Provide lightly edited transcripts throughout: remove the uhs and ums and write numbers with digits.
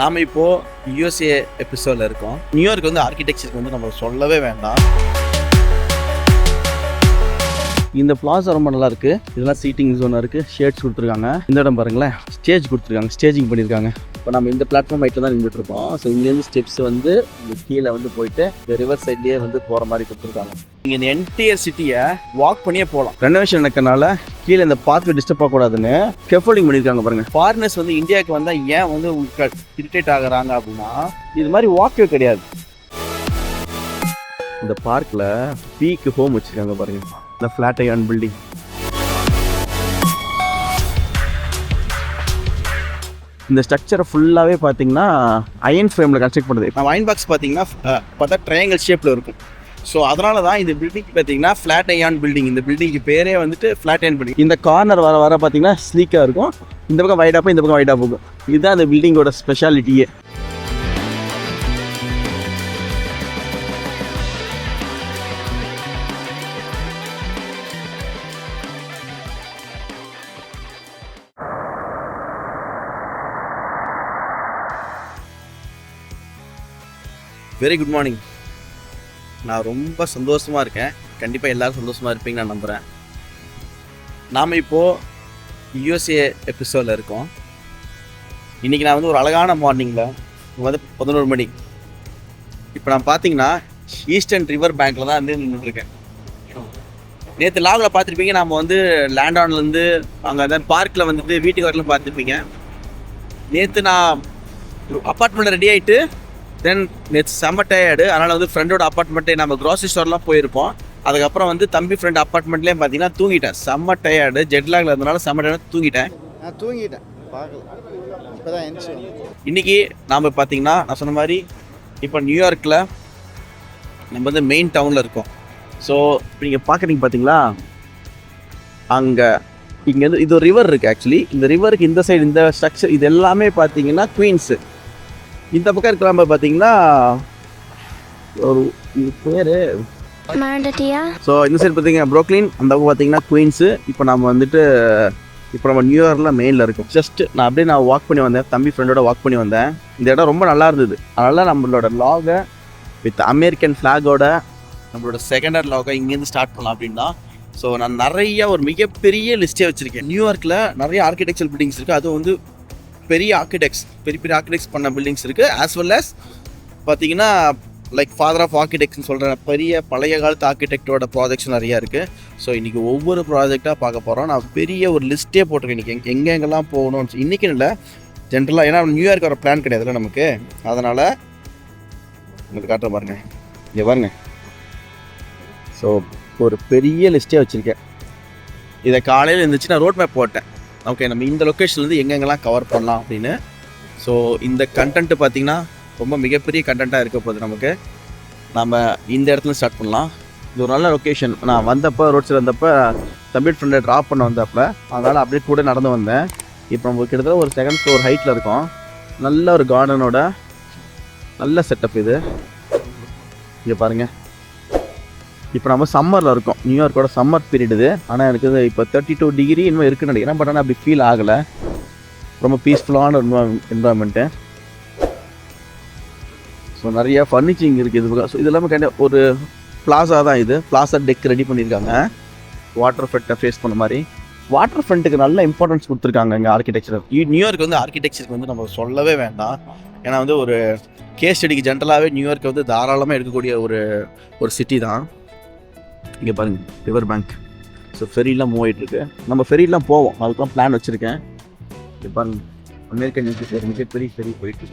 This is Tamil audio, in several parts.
நாம் இப்போது யூஎஸ்ஏ எபிசோடில் இருக்கோம். நியூயார்க் வந்து ஆர்கிடெக்சருக்கு வந்து நம்ம சொல்லவே வேண்டாம். இந்த பிளாஸா ரொம்ப நல்லா இருக்குது. இதெல்லாம் சீட்டிங் ஜோனாக இருக்குது. ஷேட்ஸ் கொடுத்துருக்காங்க. இந்த இடம் பாருங்களேன், ஸ்டேஜ் கொடுத்துருக்காங்க, ஸ்டேஜிங் பண்ணியிருக்காங்க. இப்போ நம்ம இந்த பிளாட்ஃபார்ம் ஹைட்டில் தான் நின்றுட்டு இருக்கோம். ஸோ இங்கேருந்து ஸ்டெப்ஸ் வந்து இந்த கீழே வந்து போயிட்டு இந்த ரிவர் சைட்லேயே வந்து போகிற மாதிரி கொடுத்துருக்காங்க. நீங்கள் இந்த என்டையர் சிட்டியை வாக் பண்ணியே போகலாம். ரெனோவேஷன் நடக்கிறனால கீழே இந்த பாத்வே டிஸ்டர்ப் ஆகக்கூடாதுன்னு ஸ்கேஃபோல்டிங் பண்ணியிருக்காங்க பாருங்கள். ஃபாரினர்ஸ் வந்து இந்தியாவுக்கு வந்தால் ஏன் வந்து இரிட்டேட் ஆகுறாங்க அப்படின்னா, இது மாதிரி வாக்வே கிடையாது. இந்த பார்க்கில் பீக்கு ஹோம் வச்சுருக்காங்க பாருங்கள், இந்த ஃப்ளாட் ஐயான் பில்டிங். இந்த ஸ்ட்ரக்சரை ஃபுல்லாகவே பார்த்தீங்கன்னா அயன் ஃப்ரேமில் கன்ஸ்ட்ரக்ட் பண்ணுறது. நம்ம அயன் பாக்ஸ் பார்த்தீங்கன்னா பார்த்தா ட்ரையாங்கிள் ஷேப்பில் இருக்கும். ஸோ அதனால தான் இந்த பில்டிங் பார்த்தீங்கன்னா ஃப்ளாட் ஐயான் பில்டிங். இந்த பில்டிங்கு பேரே வந்துட்டு ஃப்ளாட் ஐயான் பில்டிங். இந்த கார்னர் வர வர பார்த்தீங்கன்னா ஸ்லீக்காக இருக்கும். இந்த பக்கம் வைடாக போகும், இந்த பக்கம் வைடாக போகும். இதுதான் இந்த பில்டிங்கோட ஸ்பெஷாலிட்டியே. Very good morning. நான் ரொம்ப சந்தோஷமாக இருக்கேன். கண்டிப்பாக எல்லோரும் சந்தோஷமாக இருப்பீங்க நான் நம்புகிறேன். நாம் இப்போது யூஎஸ்ஏ எபிசோடில் இருக்கோம். இன்றைக்கி நான் வந்து ஒரு அழகான மார்னிங்கில் வந்து 11 மணி. இப்போ நான் பார்த்தீங்கன்னா ஈஸ்டர்ன் ரிவர் பேங்க்கில் தான் வந்து நின்றுட்டுருக்கேன். நேற்று லாகில் பார்த்துருப்பீங்க, நம்ம வந்து லேண்டான்லேருந்து அங்கே தான் பார்க்கில் வந்துட்டு வீட்டுக்கு வரலாம் பார்த்துருப்பீங்க. நேற்று நான் அப்பார்ட்மெண்ட்டில் ரெடி ஆகிட்டு தென் நேற்று செம்ம டயர்டு. அதனால் வந்து ஃப்ரெண்டோட அப்பார்ட்மெண்ட்டே நம்ம க்ராசரி ஸ்டோர்லாம் போயிருப்போம். அதுக்கப்புறம் வந்து தம்பி ஃப்ரெண்ட் அப்பார்ட்மெண்ட்லேயும் பார்த்தீங்கன்னா தூங்கிட்டேன். செம்ம டயர்டு, ஜெட்லாகில் இருந்தனால செம்ம டயர்டு தூங்கிட்டேன். பார்க்கல, இப்போ தான் எந்திரிச்சு. இன்றைக்கி நாம் பார்த்தீங்கன்னா நான் சொன்ன மாதிரி இப்போ நியூயார்க்கில் நம்ம வந்து மெயின் டவுனில் இருக்கோம். ஸோ இப்போ நீங்கள் பார்க்குறீங்க பார்த்தீங்களா, அங்கே இங்கேருந்து இது ஒரு ரிவர் இருக்குது. ஆக்சுவலி இந்த ரிவருக்கு இந்த சைடு இந்த ஸ்ட்ரக்சர் இது எல்லாமே பார்த்தீங்கன்னா குவீன்ஸு. இந்த பக்கம் இருக்கிறாம பார்த்தீங்கன்னா ஒரு பேர் மாண்டட்டியா. ஸோ இந்த சைடு பார்த்தீங்கன்னா ப்ரோக்லின், அந்த பக்கம் பார்த்தீங்கன்னா குவீன்ஸு. இப்போ நம்ம வந்துட்டு இப்போ நம்ம நியூயார்க்கில் மெயினில் இருக்கோம். ஜஸ்ட் நான் அப்படியே நான் வாக் பண்ணி வந்தேன், தம்பி ஃப்ரெண்டோட வாக் பண்ணி வந்தேன். இந்த இடம் ரொம்ப நல்லா இருந்தது. அதனால் நம்மளோட லாகை வித் அமெரிக்கன் ஃப்ளாகோட நம்மளோட செகண்டர் லாகை இங்கேருந்து ஸ்டார்ட் பண்ணலாம் அப்படின்னா. ஸோ நான் நிறைய ஒரு மிகப்பெரிய லிஸ்ட்டே வச்சுருக்கேன். நியூயார்க்கில் நிறைய ஆர்கிடெக்சர் பில்டிங்ஸ் இருக்குது. அதுவும் வந்து பெரிய ஆர்கிடெக்ட்ஸ் பண்ண பில்டிங்ஸ் இருக்குது. ஆஸ் வெல் அஸ் பார்த்தீங்கன்னா லைக் ஃபாதர் ஆஃப் ஆர்கிடெக்ட்ஸ்னு சொல்கிற பெரிய பழைய காலத்து ஆர்கிடெக்டோட ப்ராஜெக்ட்ஸ் நிறையா இருக்குது. ஸோ இன்றைக்கி ஒவ்வொரு ப்ராஜெக்டாக பார்க்க போகிறோம். நான் பெரிய ஒரு லிஸ்ட்டே போட்டிருக்கேன் இன்றைக்கி எங்கெங்கெல்லாம் போகணும்னு. இன்றைக்கி இல்லை, ஜென்ரலாக ஏன்னா நியூயார்க் வர பிளான் கிடையாதுல்ல நமக்கு. அதனால் உங்களுக்கு காட்டுற பாருங்க, இங்கே பாருங்க. ஸோ ஒரு பெரிய லிஸ்ட்டே வச்சுருக்கேன். இதை காலையில் இருந்துச்சு நான் ரோட் மேப் போட்டேன். ஓகே, நம்ம இந்த லொக்கேஷன்லேருந்து எங்கெங்கெல்லாம் கவர் பண்ணலாம் அப்படின்னு. ஸோ இந்த கண்டென்ட்டு பார்த்திங்கன்னா ரொம்ப மிகப்பெரிய கண்டென்ட்டாக இருக்க போகுது நமக்கு. நம்ம இந்த இடத்துல ஸ்டார்ட் பண்ணலாம். இது ஒரு நல்ல லொக்கேஷன். நான் வந்தப்போ ரோட் சைடு வந்தப்போ தம்பி ஃப்ரெண்டை ட்ராப் பண்ண வந்தப்போ அதனால் அப்படியே கூட நடந்து வந்தேன். இப்போ நம்ம கிட்டத்தட்ட ஒரு 2nd ஃப்ளோர் ஹைட்டில் இருக்கோம். நல்ல ஒரு கார்டனோட நல்ல செட்டப் இது. இங்கே பாருங்கள், இப்போ நம்ம சம்மரில் இருக்கோம். நியூயார்க்கோட சம்மர் பீரியட் இது. ஆனால் எனக்கு இது இப்போ 32 டிகிரி இன்னும் இருக்குன்னு நினைக்கிறேன். பட் ஆனால் அப்படி ஃபீல் ஆகலை. ரொம்ப பீஸ்ஃபுல்லான என்வரான்மெண்ட்டு. ஸோ நிறைய ஃபர்னிச்சிங் இருக்குது இது. ஸோ இது எல்லாமே ஒரு பிளாஸா தான். இது பிளாஸா டெக் ரெடி பண்ணியிருக்காங்க, வாட்டர் ஃப்ரண்ட்டை ஃபேஸ் பண்ண மாதிரி. வாட்டர் ஃப்ரண்ட்டுக்கு நல்ல இம்பார்ட்டன்ஸ் கொடுத்துருக்காங்க இங்கே ஆர்கிடெக்சர். நியூயார்க் வந்து ஆர்கிடெக்சருக்கு வந்து நம்ம சொல்லவே வேண்டாம். ஏன்னா வந்து ஒரு கேஸ் ஸ்டடிக்கு ஜென்ரலாகவே நியூயார்க்கை வந்து தாராளமாக எடுக்கக்கூடிய ஒரு சிட்டி தான். இங்கே பாருங்கள், ரிவர் பேங்க். ஸோ ஃபெரிலாம் மூவ் ஆகிட்டுருக்கு. நம்ம ஃபெரிலாம் போவோம், அதுக்கெலாம் பிளான் வச்சுருக்கேன். இங்கே பாருங்கள், அமெரிக்கன் யூனிவர்சிட்டி மிகப்பெரிய ஃபெரி போயிட்டு.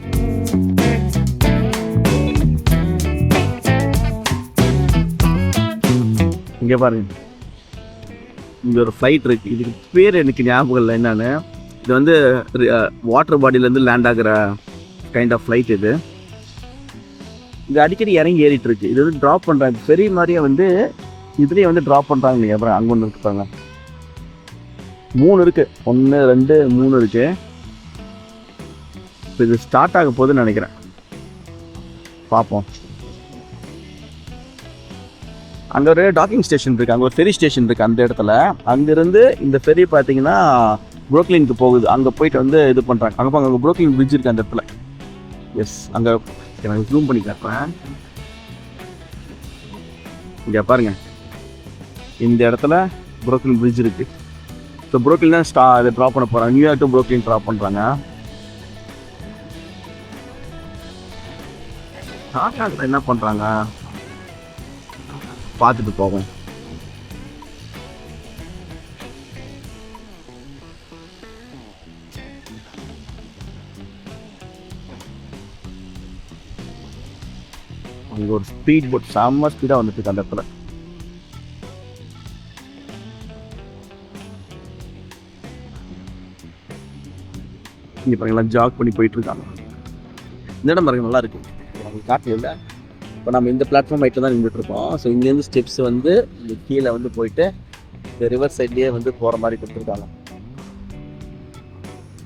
இங்கே பாருங்கள், இங்கே ஒரு ஃப்ளைட் இருக்குது. இதுக்கு பேர் எனக்கு ஞாபகம் இல்லை என்னென்னு. இது வந்து வாட்டர் பாடியிலேருந்து லேண்ட் ஆகிற கைண்ட் ஆஃப் ஃப்ளைட் இது. இது அடிக்கடி இறங்கி ஏறிட்டுருக்கு. இது வந்து ட்ராப் பண்ணுறாங்க ஃபெரி மாதிரியே வந்து இதுலேயே வந்து ட்ராப் பண்ணுறாங்க. நீங்கள் அப்புறம் அங்கே ஒன்று இருக்குப்பாங்க, 3 இருக்குது, 1 2 3 இருக்குது. இப்போ இது ஸ்டார்ட் ஆக போகுதுன்னு நினைக்கிறேன், பார்ப்போம். அங்கே ஒரு டாக்கிங் ஸ்டேஷன் இருக்குது, அங்கே ஒரு ஃபெரி ஸ்டேஷன் இருக்குது. அந்த இடத்துல அங்கேருந்து இந்த ஃபெரி பார்த்தீங்கன்னா புரோக்லினுக்கு போகுது. அங்கே போயிட்டு வந்து இது பண்ணுறாங்க. அங்கே ப்ரோக்லின் பிரிட்ஜ் இருக்குது அந்த இடத்துல. எஸ் அங்கே எனக்கு ஜூம் பண்ணி காட்டுறேன். இங்கே பாருங்க, இந்த இடத்துல புரோக்லின் பிரிட்ஜ் இருக்கு. ஸோ புரோக்லின் தான் இதை ட்ராப் பண்ண போகிறாங்க. நியூயார்க் டு புரோக்லின் ட்ராப் பண்ணுறாங்க. டாட்டாவில் என்ன பண்ணுறாங்க பார்த்துட்டு போவோம். அங்கே ஒரு ஸ்பீட் போட் செம்ம ஸ்பீடாக வந்துட்டு அந்த இடத்துல. இங்கே பாருங்களா, ஜாக் பண்ணி போயிட்டு இருக்காங்க. இந்த இடம் பாருங்க நல்லா இருக்கு. நமக்கு காட்டு இல்லை. இப்போ நம்ம இந்த பிளாட்ஃபார்ம் ஹைட்டில் தான் நின்றுட்டு இருக்கோம். ஸோ இங்கேருந்து ஸ்டெப்ஸ் வந்து இங்கே கீழே வந்து போயிட்டு இந்த ரிவர் சைட்லேயே வந்து போகிற மாதிரி கொடுத்துருக்காங்க.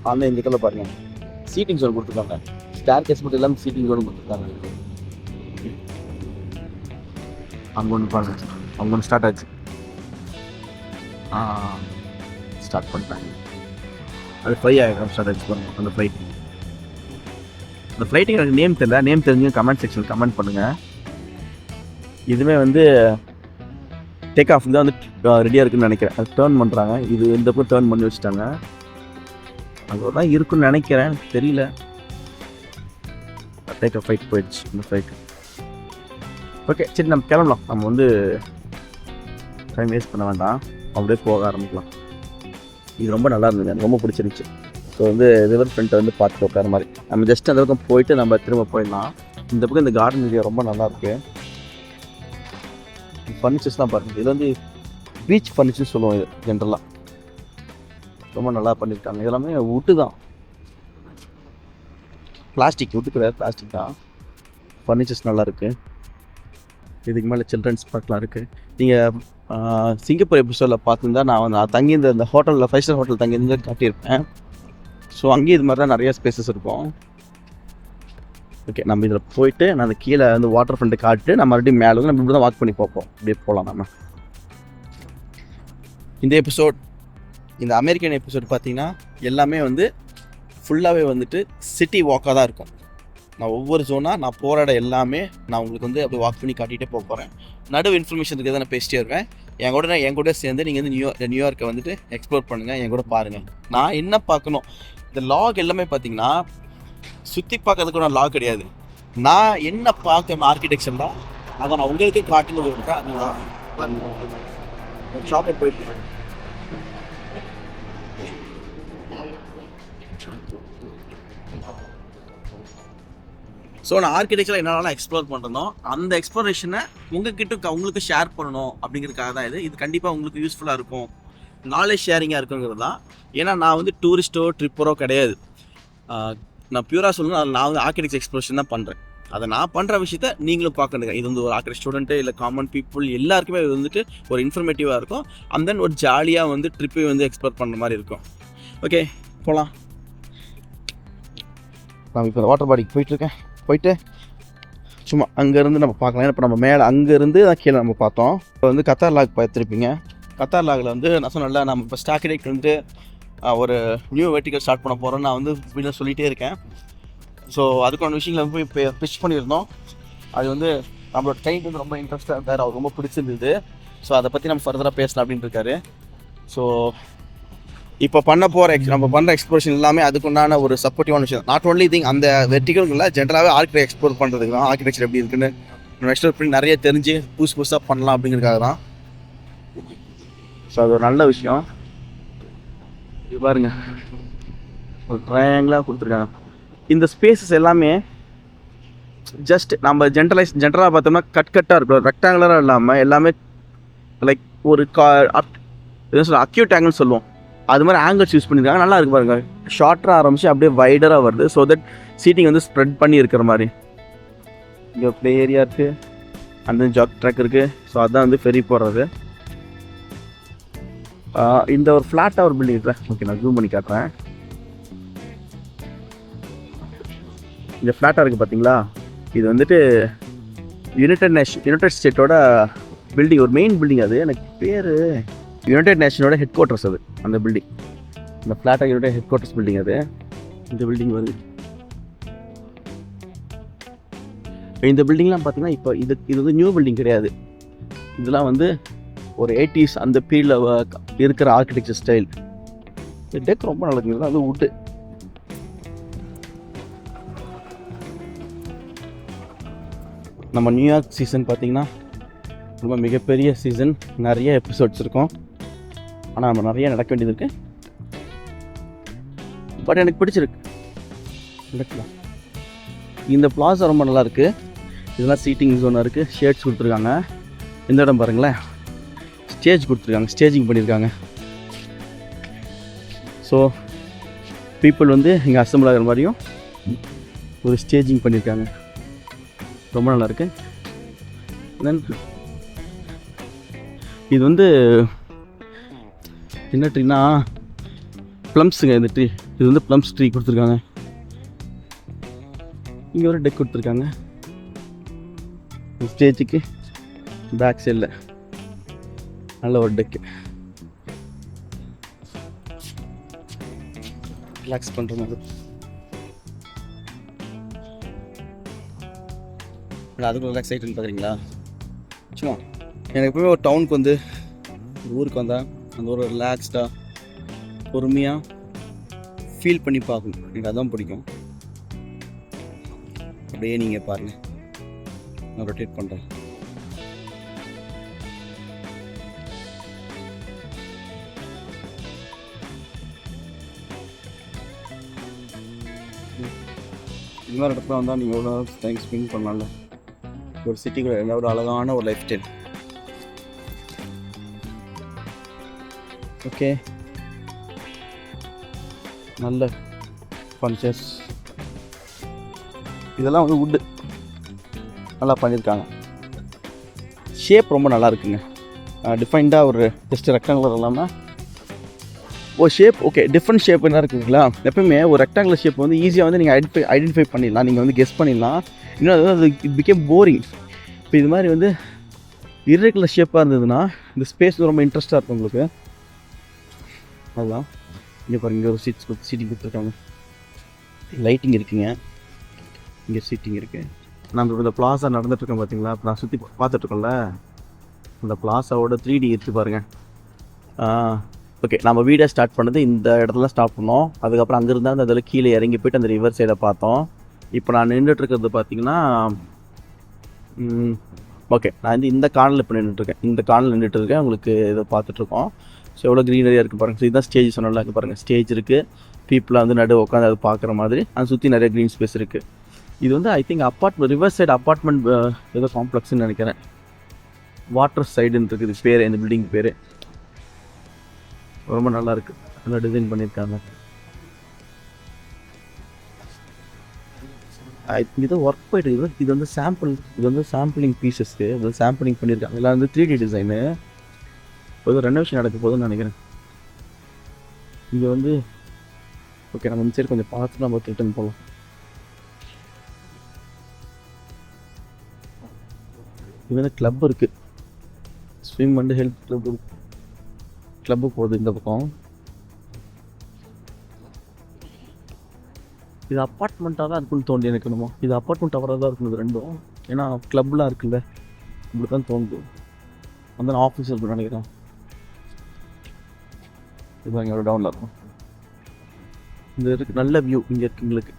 ஆனால் இந்த இடத்துல பாருங்க சீட்டிங் ஜோன் கொடுத்துருக்காங்க. ஸ்டேர் கேஸ் மட்டும் இல்லாமல் சீட்டிங் ஜோன் கொடுத்துருக்காங்க. அங்கே ஒன்று பாருங்க, அங்கே ஒன்று ஸ்டார்ட் ஆச்சு. ஸ்டார்ட் பண்ணிட்டாங்க. அது 5 ஆகிடும் ஸ்டார்ட் ஆச்சு பாருங்க அந்த ஃப்ளைட். அந்த ஃப்ளைட்டுக்கு எனக்கு நேம் தெரியல. நேம் தெரிஞ்சு கமெண்ட் செக்ஷன் கமெண்ட் பண்ணுங்கள். இதுவுமே வந்து டேக் ஆஃப் தான் வந்து ரெடியாக இருக்குன்னு நினைக்கிறேன். அது டேர்ன் பண்ணுறாங்க. இது இந்த பக்கம் டேர்ன் பண்ணி வச்சுட்டாங்க. அங்கே தான் இருக்குன்னு நினைக்கிறேன், எனக்கு தெரியல. டேக் ஆஃப் ஃப்ளைட் போயிடுச்சு இந்த ஃப்ளைட்டு. ஓகே சரி, நம்ம கிளம்பலாம். நம்ம வந்து டைம் வேஸ்ட் பண்ண வேண்டாம், அப்படியே போக ஆரம்பிக்கலாம். இது ரொம்ப நல்லா இருந்தது, எனக்கு ரொம்ப பிடிச்சிருந்துச்சு. ஸோ வந்து ரிவர் ஃப்ரண்ட்டை வந்து பார்த்துட்டு உட்கார மாதிரி நம்ம ஜஸ்ட் அந்த பக்கம் போயிட்டு நம்ம திரும்ப போயிடலாம். இந்த பக்கம் இந்த கார்டன் ஏரியா ரொம்ப நல்லாயிருக்கு. ஃபர்னிச்சர்ஸ்லாம் பாருங்கள். இது வந்து பீச் ஃபர்னிச்சர்ஸ் சொல்லுவோம். இது ஜென்ரலாக ரொம்ப நல்லா பண்ணியிருக்காங்க. இதெல்லாமே வுட்டு தான், பிளாஸ்டிக் வுட்டு கிடையாது, பிளாஸ்டிக் தான். ஃபர்னிச்சர்ஸ் நல்லாயிருக்கு. இதுக்கு மேலே சில்ட்ரன்ஸ் பார்க்லாம் இருக்குது. நீங்கள் சிங்கப்பூர் எபிசோடில் பார்த்துருந்தா நான் தங்கியிருந்த இந்த ஹோட்டலில் 5 ஸ்டார் ஹோட்டல் தங்கியிருந்து காட்டியிருப்பேன். ஸோ அங்கேயும் இது மாதிரி தான் நிறைய ஸ்பேசஸ் இருக்கும். ஓகே, நம்ம இதில் போயிட்டு நான் அந்த கீழே வந்து வாட்டர் ஃப்ரண்ட்டு காட்டு நம்ம மறுபடியும் மேலே வந்து நம்ம இப்படி தான் வாக் பண்ணி பார்ப்போம். அப்படியே போகலாம். நம்ம இந்த எபிசோட், இந்த அமெரிக்கன் எபிசோட் பார்த்திங்கன்னா எல்லாமே வந்து ஃபுல்லாகவே வந்துட்டு சிட்டி வாக்காக தான் இருக்கும். நான் ஒவ்வொரு ஜோனாக நான் போகிற இடம் எல்லாமே நான் உங்களுக்கு வந்து அப்படி வாக் பண்ணி காட்டிகிட்டே போக போகிறேன். நடுவு இன்ஃபர்மேஷன் இருக்கிறத நான் பேசிட்டே இருக்கேன். என் கூட சேர்ந்து நீங்கள் வந்து நியூயார்க்கை வந்துட்டு எக்ஸ்ப்ளோர் பண்ணுங்கள், என் கூட பாருங்கள். நான் என்ன பார்க்கணும், இந்த லாக் எல்லாமே பார்த்தீங்கன்னா சுற்றி பார்க்கறதுக்கு நான் லாக் கிடையாது. நான் என்ன பார்க்க ஆர்கிடெக்சர் தான் அதை நான் உங்களுக்கே காட்டுன்னு இருக்கேன். அது ஷாப்பை போயிட்டு ஸோ நான் ஆர்கிடெக்சரில் என்னெல்லாம் எக்ஸ்ப்ளோர் பண்ணுறனோ அந்த எக்ஸ்ப்ளோரேஷனை உங்களுக்கு ஷேர் பண்ணணும் அப்படிங்கிறதுக்காக தான் இது கண்டிப்பாக உங்களுக்கு யூஸ்ஃபுல்லாக இருக்கும், நாலேஜ் ஷேரிங்காக இருக்குங்கிறது தான். ஏன்னா நான் வந்து டூரிஸ்ட்டோ ட்ரிப்பரோ கிடையாது. நான் பியூராக சொல்லணும், நான் வந்து ஆர்கிடெக்சர் எக்ஸ்ப்ளோரேஷன் தான் பண்ணுறேன். அதை நான் பண்ணுற விஷயத்த நீங்களும் பார்க்கணுங்க. இது வந்து ஒரு ஆர்கிடெக்ட் ஸ்டூடெண்ட்டு இல்லை காமன் பீப்புள் எல்லாருக்குமே இது வந்துட்டு ஒரு இன்ஃபர்மேட்டிவாக இருக்கும். அண்ட் தென் ஒரு ஜாலியாக வந்து ட்ரிப்பை வந்து எக்ஸ்ப்ளோர் பண்ணுற மாதிரி இருக்கும். ஓகே போகலாம். நான் இப்போ வாட்டர் பாடிக்கு போயிட்டுருக்கேன். போயிட்டு சும்மா அங்கேருந்து நம்ம பார்க்கலாம். ஏன்னா இப்போ நம்ம மேலே அங்கேருந்து தான் கீழே நம்ம பார்த்தோம். இப்போ வந்து கத்தார் லாக் பார்த்துருப்பீங்க. கத்தார் லாகில் வந்து நான் சொன்னல, நம்ம இப்போ ஸ்டாக்கிடெக்ட் வந்து ஒரு நியூ வெர்டிக்கல் ஸ்டார்ட் பண்ண போகிறோம். நான் வந்து வீட்டில் சொல்லிகிட்டே இருக்கேன். ஸோ அதுக்கான விஷயங்களை போய் இப்போ பிச் பண்ணியிருந்தோம். அது வந்து நம்மளோட டைம் வந்து ரொம்ப இன்ட்ரெஸ்ட்டாக இருந்தார், அவர் ரொம்ப பிடிச்சிருந்தது. ஸோ அதை பற்றி நம்ம ஃபர்தராக பேசலாம் அப்படின்னு இருக்காரு. ஸோ இப்போ நம்ம பண்ணுற எக்ஸ்ப்ளோரேஷன் எல்லாமே அதுக்குண்டான ஒரு சப்போர்ட்டிவான விஷயம். நாட் ஓன்லி திங் அந்த வெர்டிகல்களில் ஜென்ரலாகவே ஆர்கிடெக்ட் எக்ஸ்ப்ளோர் பண்ணுறதுக்கு தான், ஆர்கிடெக்சர் எப்படி இருக்குன்னு எக்ஸ்ப்ளோர் பண்ணி நிறைய தெரிஞ்சு புதுசாக பண்ணலாம் அப்படிங்கிறதுக்காக தான். ஸோ அது ஒரு நல்ல விஷயம். இது பாருங்க, ஒரு ட்ரையாங்கிளாக கொடுத்துருக்காங்க. இந்த ஸ்பேசஸ் எல்லாமே ஜஸ்ட் நம்ம ஜென்ரலாக பார்த்தோம்னா கட்டாக இருக்கும், ரெக்டாங்குலராக இல்லாமல் எல்லாமே லைக் ஒரு அக்யூட் ஆங்கிள்னு சொல்லுவோம், அது மாதிரி ஆங்கிள்ஸ் யூஸ் பண்ணியிருக்காங்க. நல்லா இருக்கு பாருங்க. ஷார்ட்டராக ஆரம்பிச்சு அப்படியே வைடராக வருது. ஸோ தட் சீட்டிங் வந்து ஸ்ப்ரெட் பண்ணி இருக்கிற மாதிரி. இங்கே ப்ளே ஏரியா இருக்குது, அந்த ஜாக் ட்ராக் இருக்குது. ஸோ அதுதான் வந்து ஃபெரி போடுறது. இந்த ஒரு ஃப்ளாட்டாக ஒரு பில்டிங் இருக்குல்ல, ஓகே நான் ஜூம் பண்ணி காட்டுறேன். இந்த ஃப்ளாட்டாக இருக்குது பார்த்தீங்களா, இது வந்துட்டு யுனைடெட் ஸ்டேட்டோட பில்டிங், ஒரு மெயின் பில்டிங். அது எனக்கு பேர் யுனைடெட் நேஷனோட ஹெட் குவார்ட்டர்ஸ். அது அந்த பில்டிங், இந்த ஃப்ளாட்டாக யுனைடெட் ஹெட் குவார்ட்டர்ஸ் பில்டிங். அது இந்த பில்டிங் வந்து இந்த பில்டிங்லாம் பார்த்தீங்கன்னா இப்போ இது வந்து நியூ பில்டிங் கிடையாது. இதெல்லாம் வந்து ஒரு 80s அந்த பீரியடில் இருக்கிற ஆர்கிடெக்சர் ஸ்டைல். இந்த டெக் ரொம்ப நல்லா இருக்குங்க. அது வுட்டு. நம்ம நியூயார்க் சீசன் பார்த்தீங்கன்னா ரொம்ப மிகப்பெரிய சீசன், நிறைய எபிசோட்ஸ் இருக்கும். ஆனால் நம்ம நிறைய நடக்க வேண்டியது இருக்குது. பட் எனக்கு பிடிச்சிருக்கு, நடக்கலாம். இந்த பிளாஸா ரொம்ப நல்லாயிருக்கு. இதெல்லாம் சீட்டிங் ஜோனாக இருக்குது. ஷேட்ஸ் கொடுத்துருக்காங்க. இந்த இடம் பாருங்களேன், ஸ்டேஜ் கொடுத்துருக்காங்க, ஸ்டேஜிங் பண்ணியிருக்காங்க. ஸோ பீப்புள் வந்து இங்கே அசம்பிள் ஆகிற மாதிரியும் ஒரு ஸ்டேஜிங் பண்ணியிருக்காங்க. ரொம்ப நல்லாயிருக்கு. தென் இது வந்து என்ன ட்ரீனா ப்ளம்ஸுங்க. இந்த ட்ரீ இது வந்து ப்ளம்ஸ் ட்ரீ கொடுத்துருக்காங்க. இங்கே ஒரு டெக் கொடுத்துருக்காங்க ஸ்டேஜுக்கு பேக் சைடில். நல்ல ஒரு டெக்கு, ரிலாக்ஸ் பண்ணுற மாதிரி. அதுக்கு ரிலாக்ஸ் ஆகிட்டுன்னு பார்க்குறீங்களா? சும்மா எனக்கு எப்பவுமே ஒரு டவுனுக்கு வந்து ஒரு ஊருக்கு வந்தால் அந்த ஒரு ரிலாக்ஸ்டாக பொறுமையாக ஃபீல் பண்ணி பார்க்கணும். எனக்கு அதுதான் பிடிக்கும். அப்படியே நீங்கள் பாருங்கள், நான் ரொட்டேட் பண்ணுறேன். இந்த மாதிரி இடத்துல வந்தால் நீங்கள் எவ்வளோ டைம் ஸ்பெண்ட் பண்ணலாம்ல. ஒரு சிட்டிக்குள்ள எவ்வளோ அழகான ஒரு லைஃப் ஸ்டைல். ஓகே, நல்ல ஃபர்னிச்சர்ஸ். இதெல்லாம் வந்து வுட்டு நல்லா பண்ணியிருக்காங்க. ஷேப் ரொம்ப நல்லா இருக்குங்க. டிஃபைன்டாக ஒரு ஜஸ்ட் ரெக்டாங்குலர் இல்லாமல் ஷேப். ஓகே, டிஃப்ரெண்ட் ஷேப் என்ன இருக்குங்களா? எப்பவுமே ஒரு ரெக்டாங்குலர் ஷேப் வந்து ஈஸியாக வந்து நீங்கள் ஐடென்டிஃபை பண்ணிடலாம், நீங்கள் வந்து கெஸ் பண்ணிடலாம். இன்னும் அது இட் பிகேம் போரிங். இப்போ இது மாதிரி வந்து இர்ரெகுலர் ஷேப்பாக இருந்ததுன்னா இந்த ஸ்பேஸ் ரொம்ப இன்ட்ரெஸ்ட்டாக இருக்கும் உங்களுக்கு. அதுதான் இங்கே பாருங்க, இங்கே ஒரு சீட்டிங் கொடுத்துருக்காங்க. லைட்டிங் இருக்குங்க, இங்கே சீட்டிங் இருக்குது. நம்ம இந்த பிளாஸா நடந்துகிட்ருக்கோம் பார்த்தீங்களா? இப்போ நான் சுற்றி பார்த்துட்ருக்கோம்ல, அந்த பிளாஸாவோட 3D இருக்குது பாருங்கள். ஓகே, நம்ம வீடியோ ஸ்டார்ட் பண்ணது இந்த இடத்துல ஸ்டார்ட் பண்ணோம். அதுக்கப்புறம் அங்கேருந்து அந்த இதில் கீழே இறங்கி போய்ட்டு அந்த ரிவர் சைடை பார்த்தோம். இப்போ நான் நின்றுட்டுருக்கிறது பார்த்தீங்கன்னா ஓகே, நான் வந்து இந்த கார்னரில் இப்போ நின்றுட்டுருக்கேன். இந்த கார்னரில் நின்றுட்டுருக்கேன். உங்களுக்கு இதை பார்த்துட்ருக்கோம். ஸோ எவ்வளோ க்ரீனரியாக இருக்குது பாருங்கள். ஸோ இதுதான் ஸ்டேஜ் சொன்னால இருக்குது பாருங்கள். ஸ்டேஜ் இருக்குது, பீப்புளாக வந்து நடு உட்காந்து அதை பார்க்குற மாதிரி. அதை சுற்றி நிறைய க்ரீன் ஸ்பேஸ் இருக்குது. இது வந்து I think river side apartment ஏதோ காம்ப்ளெக்ஸ்ன்னு நினைக்கிறேன். வாட்டர் சைடுன்னு இருக்குது பேர், இந்த பில்டிங் பேர். ரொம்ப நல்லாயிருக்கு, நல்லா டிசைன் பண்ணியிருக்காங்க. இது ஒர்க் போய்ட்டு இது வந்து சாம்பிளிங் பீசஸ்க்கு இது சாம்பிளிங் பண்ணியிருக்காங்க. எல்லாம் வந்து 3D டிசைனு. ஏதோ ரெனோவேஷன் நடக்க போதுன்னு நினைக்கிறேன். இங்கே வந்து ஓகே, நம்ம இந்த சைடு கொஞ்சம் பார்த்து நம்ம ரிட்டர்ன் போகலாம். இது வந்து கிளப் இருக்குது, ஸ்விம் அண்ட் ஹெல்த் கிளப்பு போகுது இந்த பக்கம். இது அப்பார்ட்மெண்ட்டாக தான் இருக்குன்னு தோண்டி எனக்கு என்னமோ. இது அப்பார்ட்மெண்ட் டவராக தான் இருக்குது ரெண்டும். ஏன்னா கிளப்லாம் இருக்குல்ல, இப்படி தான் தோணுது. வந்து நான் ஆஃபீஸ் இருக்குன்னு நினைக்கிறேன். இது இங்கே டவுனில் இருக்கும். இந்த இருக்குது நல்ல வியூ இங்கே இருக்குது. உங்களுக்கு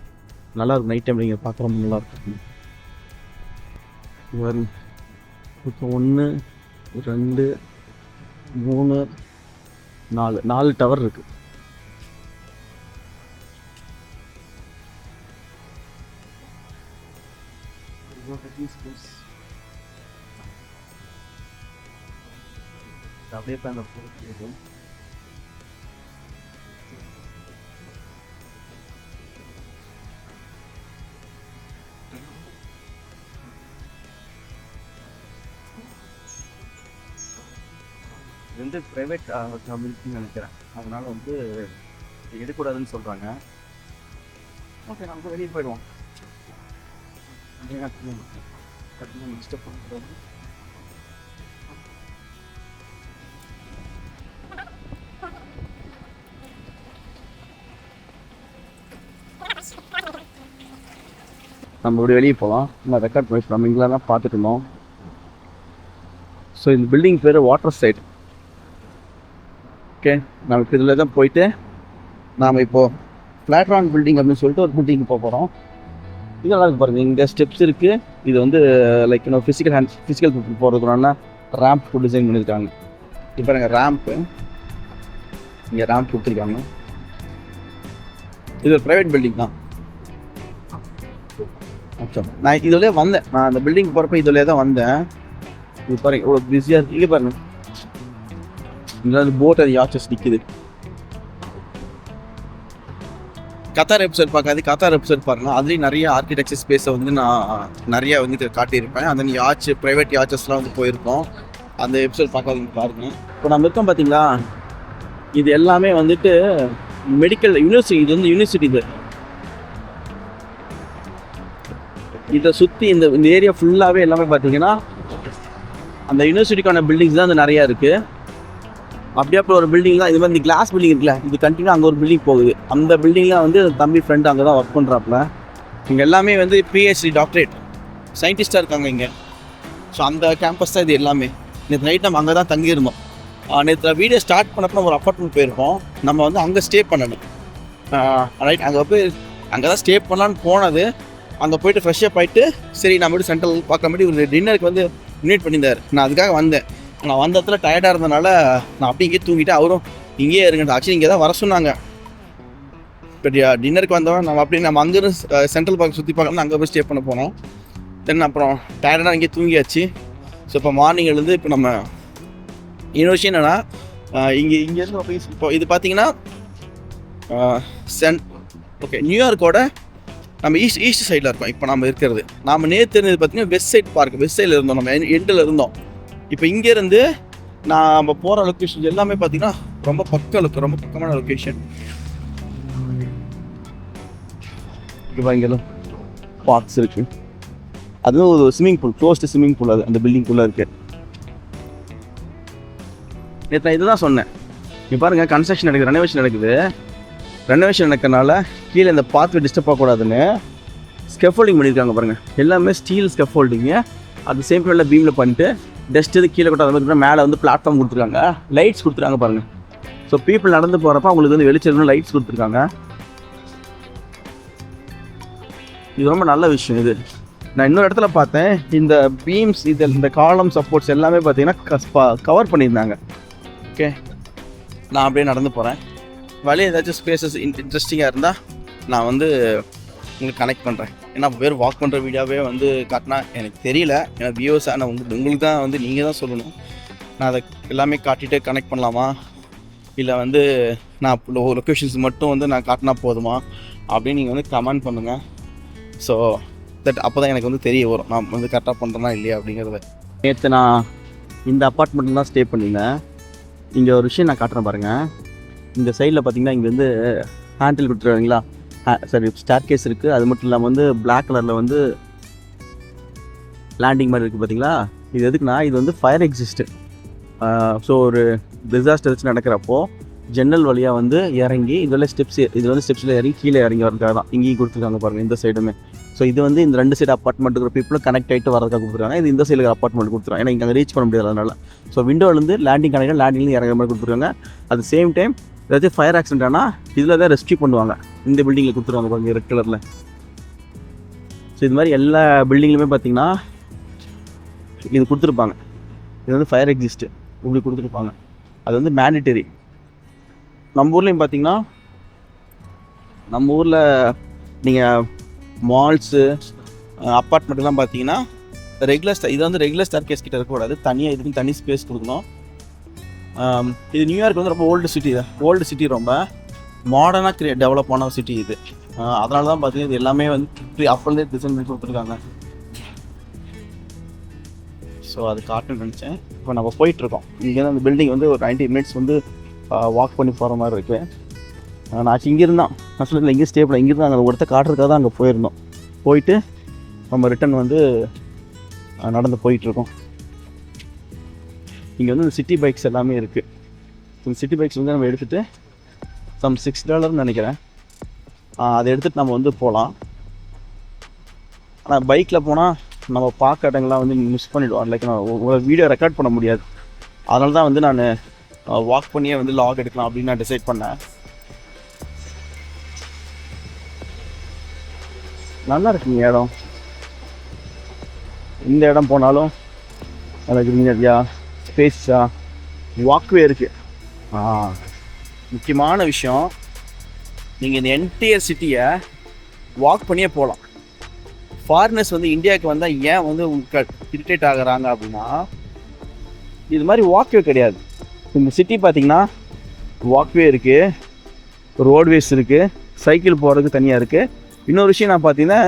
நல்லாயிருக்கும். நைட் டைமில் இங்கே பார்க்குற நல்லாயிருக்கும். இப்போ 1 2 3 4 டவர் இருக்குது. அப்படியே அந்த இது வந்து ப்ரைவேட் கம்யூனிட்டின்னு நினைக்கிறேன். அதனால் வந்து எடுக்கக்கூடாதுன்னு சொல்கிறாங்க. ஓகே, நம்ம வெளியே போயிடுவோம். டிஸ்டர்ப் பண்ணக்கூடாது. நம்ம இப்படி வெளியே போகலாம். நான் ரெக்கார்ட் பண்ணி நம்ம இங்கே தான் பார்த்துட்டு இருந்தோம். ஸோ இந்த பில்டிங் பேர் வாட்டர் சைட். ஓகே, நம்ம இப்போ இதில் தான் போயிட்டு நாம் இப்போது ஃப்ளாட்ரான் பில்டிங் அப்படின்னு சொல்லிட்டு ஒரு பில்டிங் போக போகிறோம். இதெல்லாம் இருக்குது பாருங்கள், இங்கே ஸ்டெப்ஸ் இருக்குது. இது வந்து லைக் இன்னும் ஃபிசிக்கல் போகிறதுக்குனால ரேம்ப் டிசைன் பண்ணியிருக்காங்க. இப்போ பாருங்கள் ரேம்ப்பு, இங்கே ரேம்ப் கொடுத்துருக்காங்க. இது ஒரு ப்ரைவேட் பில்டிங் தான். ஓகே, நான் இதுலேயே வந்தேன். நான் அந்த பில்டிங் போகிறப்ப இதுலேயே தான் வந்தேன். இது பாருங்க இவ்வளோ பிஸியாக இருக்குது. இங்கே பாருங்க, இங்கே வந்து போட் அது யாச்சஸ் நிற்குது. கத்தார் எபிசோட் பார்க்காது, கத்தார் எபிசோட் பாருங்க. அதுலேயும் நிறைய ஆர்கிடெக்சர் ஸ்பேஸை வந்து நான் நிறைய வந்து காட்டியிருப்பேன். அந்த யாட்ச் ப்ரைவேட் யாச்சஸ்லாம் வந்து போயிருக்கோம். அந்த எபிசோட் பார்க்காதீங்க பாருங்க. இப்போ நம்ம இருக்கோம் பார்த்தீங்களா, இது எல்லாமே வந்துட்டு மெடிக்கல் யூனிவர்சிட்டி. இது வந்து யூனிவர்சிட்டி. இதை சுற்றி இந்த ஏரியா ஃபுல்லாகவே எல்லாமே பார்த்தீங்கன்னா அந்த யூனிவர்சிட்டிக்கான பில்டிங்ஸ் தான் வந்து நிறையா இருக்குது. அப்படியே அப்புறம் ஒரு பில்டிங் தான் இது மாதிரி கிளாஸ் பில்டிங் இருக்குல்ல, இது கண்டினியூ அங்கே ஒரு பில்டிங் போகுது. அந்த பில்டிங்லாம் வந்து தம்பி ஃப்ரெண்டு அங்கே தான் ஒர்க் பண்ணுறாப்புல. இங்கே எல்லாமே வந்து பிஹெச்டி டாக்டரேட் சயின்டிஸ்டாக இருக்காங்க இங்கே. ஸோ அந்த கேம்பஸ் தான் இது எல்லாமே. நேற்று நைட் நம்ம அங்கே தான் தங்கியிருந்தோம். நேற்று வீடியோ ஸ்டார்ட் பண்ணப்போ நம்ம ஒரு அப்பார்ட்மெண்ட் போயிருக்கோம். நம்ம வந்து அங்கே ஸ்டே பண்ணணும். ரைட், அங்கே போய் அங்கே தான் ஸ்டே பண்ணலான்னு போனது. அங்கே போய்ட்டு ஃப்ரெஷ்ஷப் ஆகிட்டு சரி நம்ம போய்ட்டு சென்ட்ரல் பார்க்க மாதிரி ஒரு டின்னருக்கு வந்து இன்வைட் பண்ணியிருந்தார். நான் அதுக்காக வந்தேன். நான் வந்த இடத்துல டயர்டாக இருந்தனால நான் அப்படியே இங்கே தூங்கிட்டேன். அவரும் இங்கேயே இருங்க, ஆக்சுவலி இங்கே தான் வர சொன்னாங்க. இப்போ டின்னருக்கு வந்தவன் நம்ம அங்கேருந்து சென்ட்ரல் பார்க் சுற்றி பார்க்கணும், அங்கே போய் ஸ்டே பண்ண போனோம். தென் அப்புறம் டயர்டாக இங்கே தூங்கியாச்சு. ஸோ இப்போ மார்னிங் எழுந்து இப்போ நம்ம இன்னொரு விஷயம் என்னென்னா, இங்கேருந்து இப்போ இது பார்த்தீங்கன்னா ஓகே நியூயார்க்கோட நம்ம ஈஸ்ட் சைடில் இருக்கோம். இப்போ நம்ம இருக்கிறது நாம் நேற்று இருந்தது பார்த்தீங்கன்னா வெஸ்ட் சைட் பார்க், வெஸ்ட் சைடில் இருந்தோம், நம்ம எண்டில் இருந்தோம். இப்போ இங்கேருந்து நம்ம போகிற லொக்கேஷன் எல்லாமே பார்த்தீங்கன்னா ரொம்ப பக்கமான லொக்கேஷன். இப்போ இங்கெல்லாம் பார்க்ஸ் இருக்குது. அதுவும் ஒரு swimming pool, closed swimming pool, அது அந்த பில்டிங்குள்ளே இருக்குது. நேற்று நான் இதுதான் சொன்னேன். இப்போ பாருங்கள் கன்ஸ்ட்ரக்ஷன் நடக்குது, ரெனோவேஷன் நடக்கிறனால கீழே இந்த பாத்வே டிஸ்டர்ப் ஆகக்கூடாதுன்னு ஸ்கெஃபோல்டிங் பண்ணியிருக்காங்க பாருங்கள். எல்லாமே ஸ்டீல் ஸ்கெஃபோல்டிங்கு. அது சேம் டைமில் பீமில் பண்ணிட்டு டஸ்ட் இது கீழே கொட்டாத மாதிரி மேலே வந்து பிளாட்ஃபார்ம் கொடுத்துருக்காங்க, லைட்ஸ் கொடுத்துருக்காங்க பாருங்கள். ஸோ பீப்புள் நடந்து போகிறப்ப அவங்களுக்கு வந்து வெளிச்சம் லைட்ஸ் கொடுத்துருக்காங்க. இது ரொம்ப நல்ல விஷயம். இது நான் இன்னொரு இடத்துல பார்த்தேன், இந்த பீம்ஸ் இந்த காலம் சப்போர்ட்ஸ் எல்லாமே பார்த்தீங்கன்னா கவர் பண்ணியிருந்தாங்க. ஓகே, நான் அப்படியே நடந்து போகிறேன். வழி ஏதாச்சும் ஸ்பேசஸ் இன்ட்ரெஸ்டிங்காக இருந்தால் நான் வந்து உங்களுக்கு கனெக்ட் பண்ணுறேன். ஏன்னா பேர் வாக் பண்ணுற வீடியோவே வந்து காட்டினா எனக்கு தெரியல. ஏன்னா வியூவர்ஸ் ஆனால் உங்களுக்கு தான் வந்து நீங்கள் தான் சொல்லணும். நான் அதை எல்லாமே காட்டிகிட்டு கனெக்ட் பண்ணலாமா, இல்லை வந்து நான் லொக்கேஷன்ஸ் மட்டும் வந்து நான் காட்டினா போதுமா அப்படின்னு நீங்கள் வந்து கமெண்ட் பண்ணுங்கள். ஸோ தட் அப்போ தான் எனக்கு வந்து தெரிய வரும் நான் வந்து கரெக்டாக பண்ணுறேன்னா இல்லையா அப்படிங்கிறத. நேற்று நான் இந்த அப்பார்ட்மெண்ட்டில் தான் ஸ்டே பண்ணியிருந்தேன். இங்கே ஒரு விஷயம் நான் காட்டுறேன் பாருங்கள். இந்த சைடில் பார்த்தீங்கன்னா இங்கே வந்து ஹேண்டில் கொடுத்துருவாங்களா, சரி ஸ்டார் கேஸ் இருக்குது. அது மட்டும் இல்லாமல் வந்து பிளாக் கலரில் வந்து லேண்டிங் மாதிரி இருக்குது பார்த்தீங்களா. இது எதுக்குன்னா இது வந்து ஃபயர் எக்ஸிஸ்ட்டு. ஸோ ஒரு டிசாஸ்டர் வச்சு நடக்கிறப்போ ஜன்னல் வழியாக வந்து இறங்கி இதில் ஸ்டெப்ஸில் இறங்கி கீழே இறங்கி வரதுக்காக தான் இங்கேயும் கொடுத்துருக்காங்க பாருங்கள் இந்த சைடுமே. ஸோ இது வந்து இந்த ரெண்டு சைடு அப்பார்ட்மெண்ட் இருக்கிற பீப்புளும் கனெக்ட் ஆகிட்டு வரதுக்காக கொடுத்துருக்காங்க. இது இந்த சைடில் அப்பார்ட்மெண்ட் கொடுத்துருக்காங்க, ஏன்னா இங்கே ரீச் பண்ண முடியாது அதனால. ஸோ விண்டோலேருந்து லேண்டிங் கனெக்டாக லேண்டிங்லேருந்து இறங்குற மாதிரி கொடுத்துருக்காங்க. அட் சேம் டைம் ஏதாச்சும் ஃபயர் ஆக்சிடென்ட் ஆனால் இதில் தான் ரெஸ்க்யூ பண்ணுவாங்க. இந்த பில்டிங்கில் கொடுத்துருவாங்க பாருங்கள் ரெட் கலரில். ஸோ இது மாதிரி எல்லா பில்டிங்லையுமே பார்த்தீங்கன்னா இது கொடுத்துருப்பாங்க. இது வந்து ஃபயர் எக்ஸிஸ்ட்டு இப்படி கொடுத்துருப்பாங்க. அது வந்து மேண்டிட்டரி. நம்ம ஊர்லேயும் பார்த்தீங்கன்னா நம்ம ஊரில் நீங்கள் மால்ஸு அப்பார்ட்மெண்ட்லாம் பார்த்தீங்கன்னா இது வந்து ரெகுலர் ஸ்டார் கேஸ் கிட்ட இருக்கக்கூடாது, தனியாக இதுக்குன்னு தனி ஸ்பேஸ் கொடுக்கணும். இது நியூயார்க் வந்து ரொம்ப ஓல்டு சிட்டி ரொம்ப மாடர்னாக டெவலப் ஆன சிட்டி இது. அதனால தான் பார்த்தீங்கன்னா இது எல்லாமே வந்து அப்போலேருந்தே டிசைன் பண்ணி கொடுத்துருக்காங்க. ஸோ அது காட்டுன்னு நினச்சேன். இப்போ நம்ம போயிட்டுருக்கோம். இங்கேருந்து அந்த பில்டிங் வந்து ஒரு 90 மினிட்ஸ் வந்து வாக் பண்ணி போகிற மாதிரி இருக்குது. நான் இங்கேருந்தான் நான் சொல்ல இங்கே ஸ்டே பண்ண இங்கேருந்து அங்கே ஒருத்தர் காட்டுறதுக்காக தான் அங்கே போயிருந்தோம். போயிட்டு நம்ம ரிட்டன் வந்து நடந்து போயிட்டுருக்கோம். இங்கே வந்து இந்த சிட்டி பைக்ஸ் எல்லாமே இருக்குது. இந்த சிட்டி பைக்ஸ் வந்து நம்ம எடுத்துகிட்டு சம் $6 நினைக்கிறேன். அதை எடுத்துகிட்டு நம்ம வந்து போகலாம். ஆனால் பைக்கில் போனால் நம்ம பார்க்க இடங்கள்லாம் வந்து மிஸ் பண்ணிவிடுவோம். லைக் நான் ஒரு வீடியோ ரெக்கார்ட் பண்ண முடியாது. அதனால தான் வந்து நான் வாக் பண்ணியே வந்து லாக் எடுக்கலாம் அப்படின்னு நான் டிசைட் பண்ணேன். நல்லா இருக்குங்க இடம். இந்த இடம் போனாலும் நல்லா கிரீனரியா, ஸ்பேஸா, வாக்வே இருக்குது. முக்கியமான விஷயம், நீங்கள் இந்த என்டையர் சிட்டியை வாக் பண்ணியே போகலாம். ஃபாரினர்ஸ் வந்து இந்தியாவுக்கு வந்தால் ஏன் வந்து இரிட்டேட் ஆகுறாங்க அப்படின்னா, இது மாதிரி வாக்வே கிடையாது. இந்த சிட்டி பார்த்திங்கன்னா வாக்வே இருக்குது, ரோட்வேஸ் இருக்குது, சைக்கிள் போகிறதுக்கு தனியாக இருக்குது. இன்னொரு விஷயம் நான் பார்த்தீங்கன்னா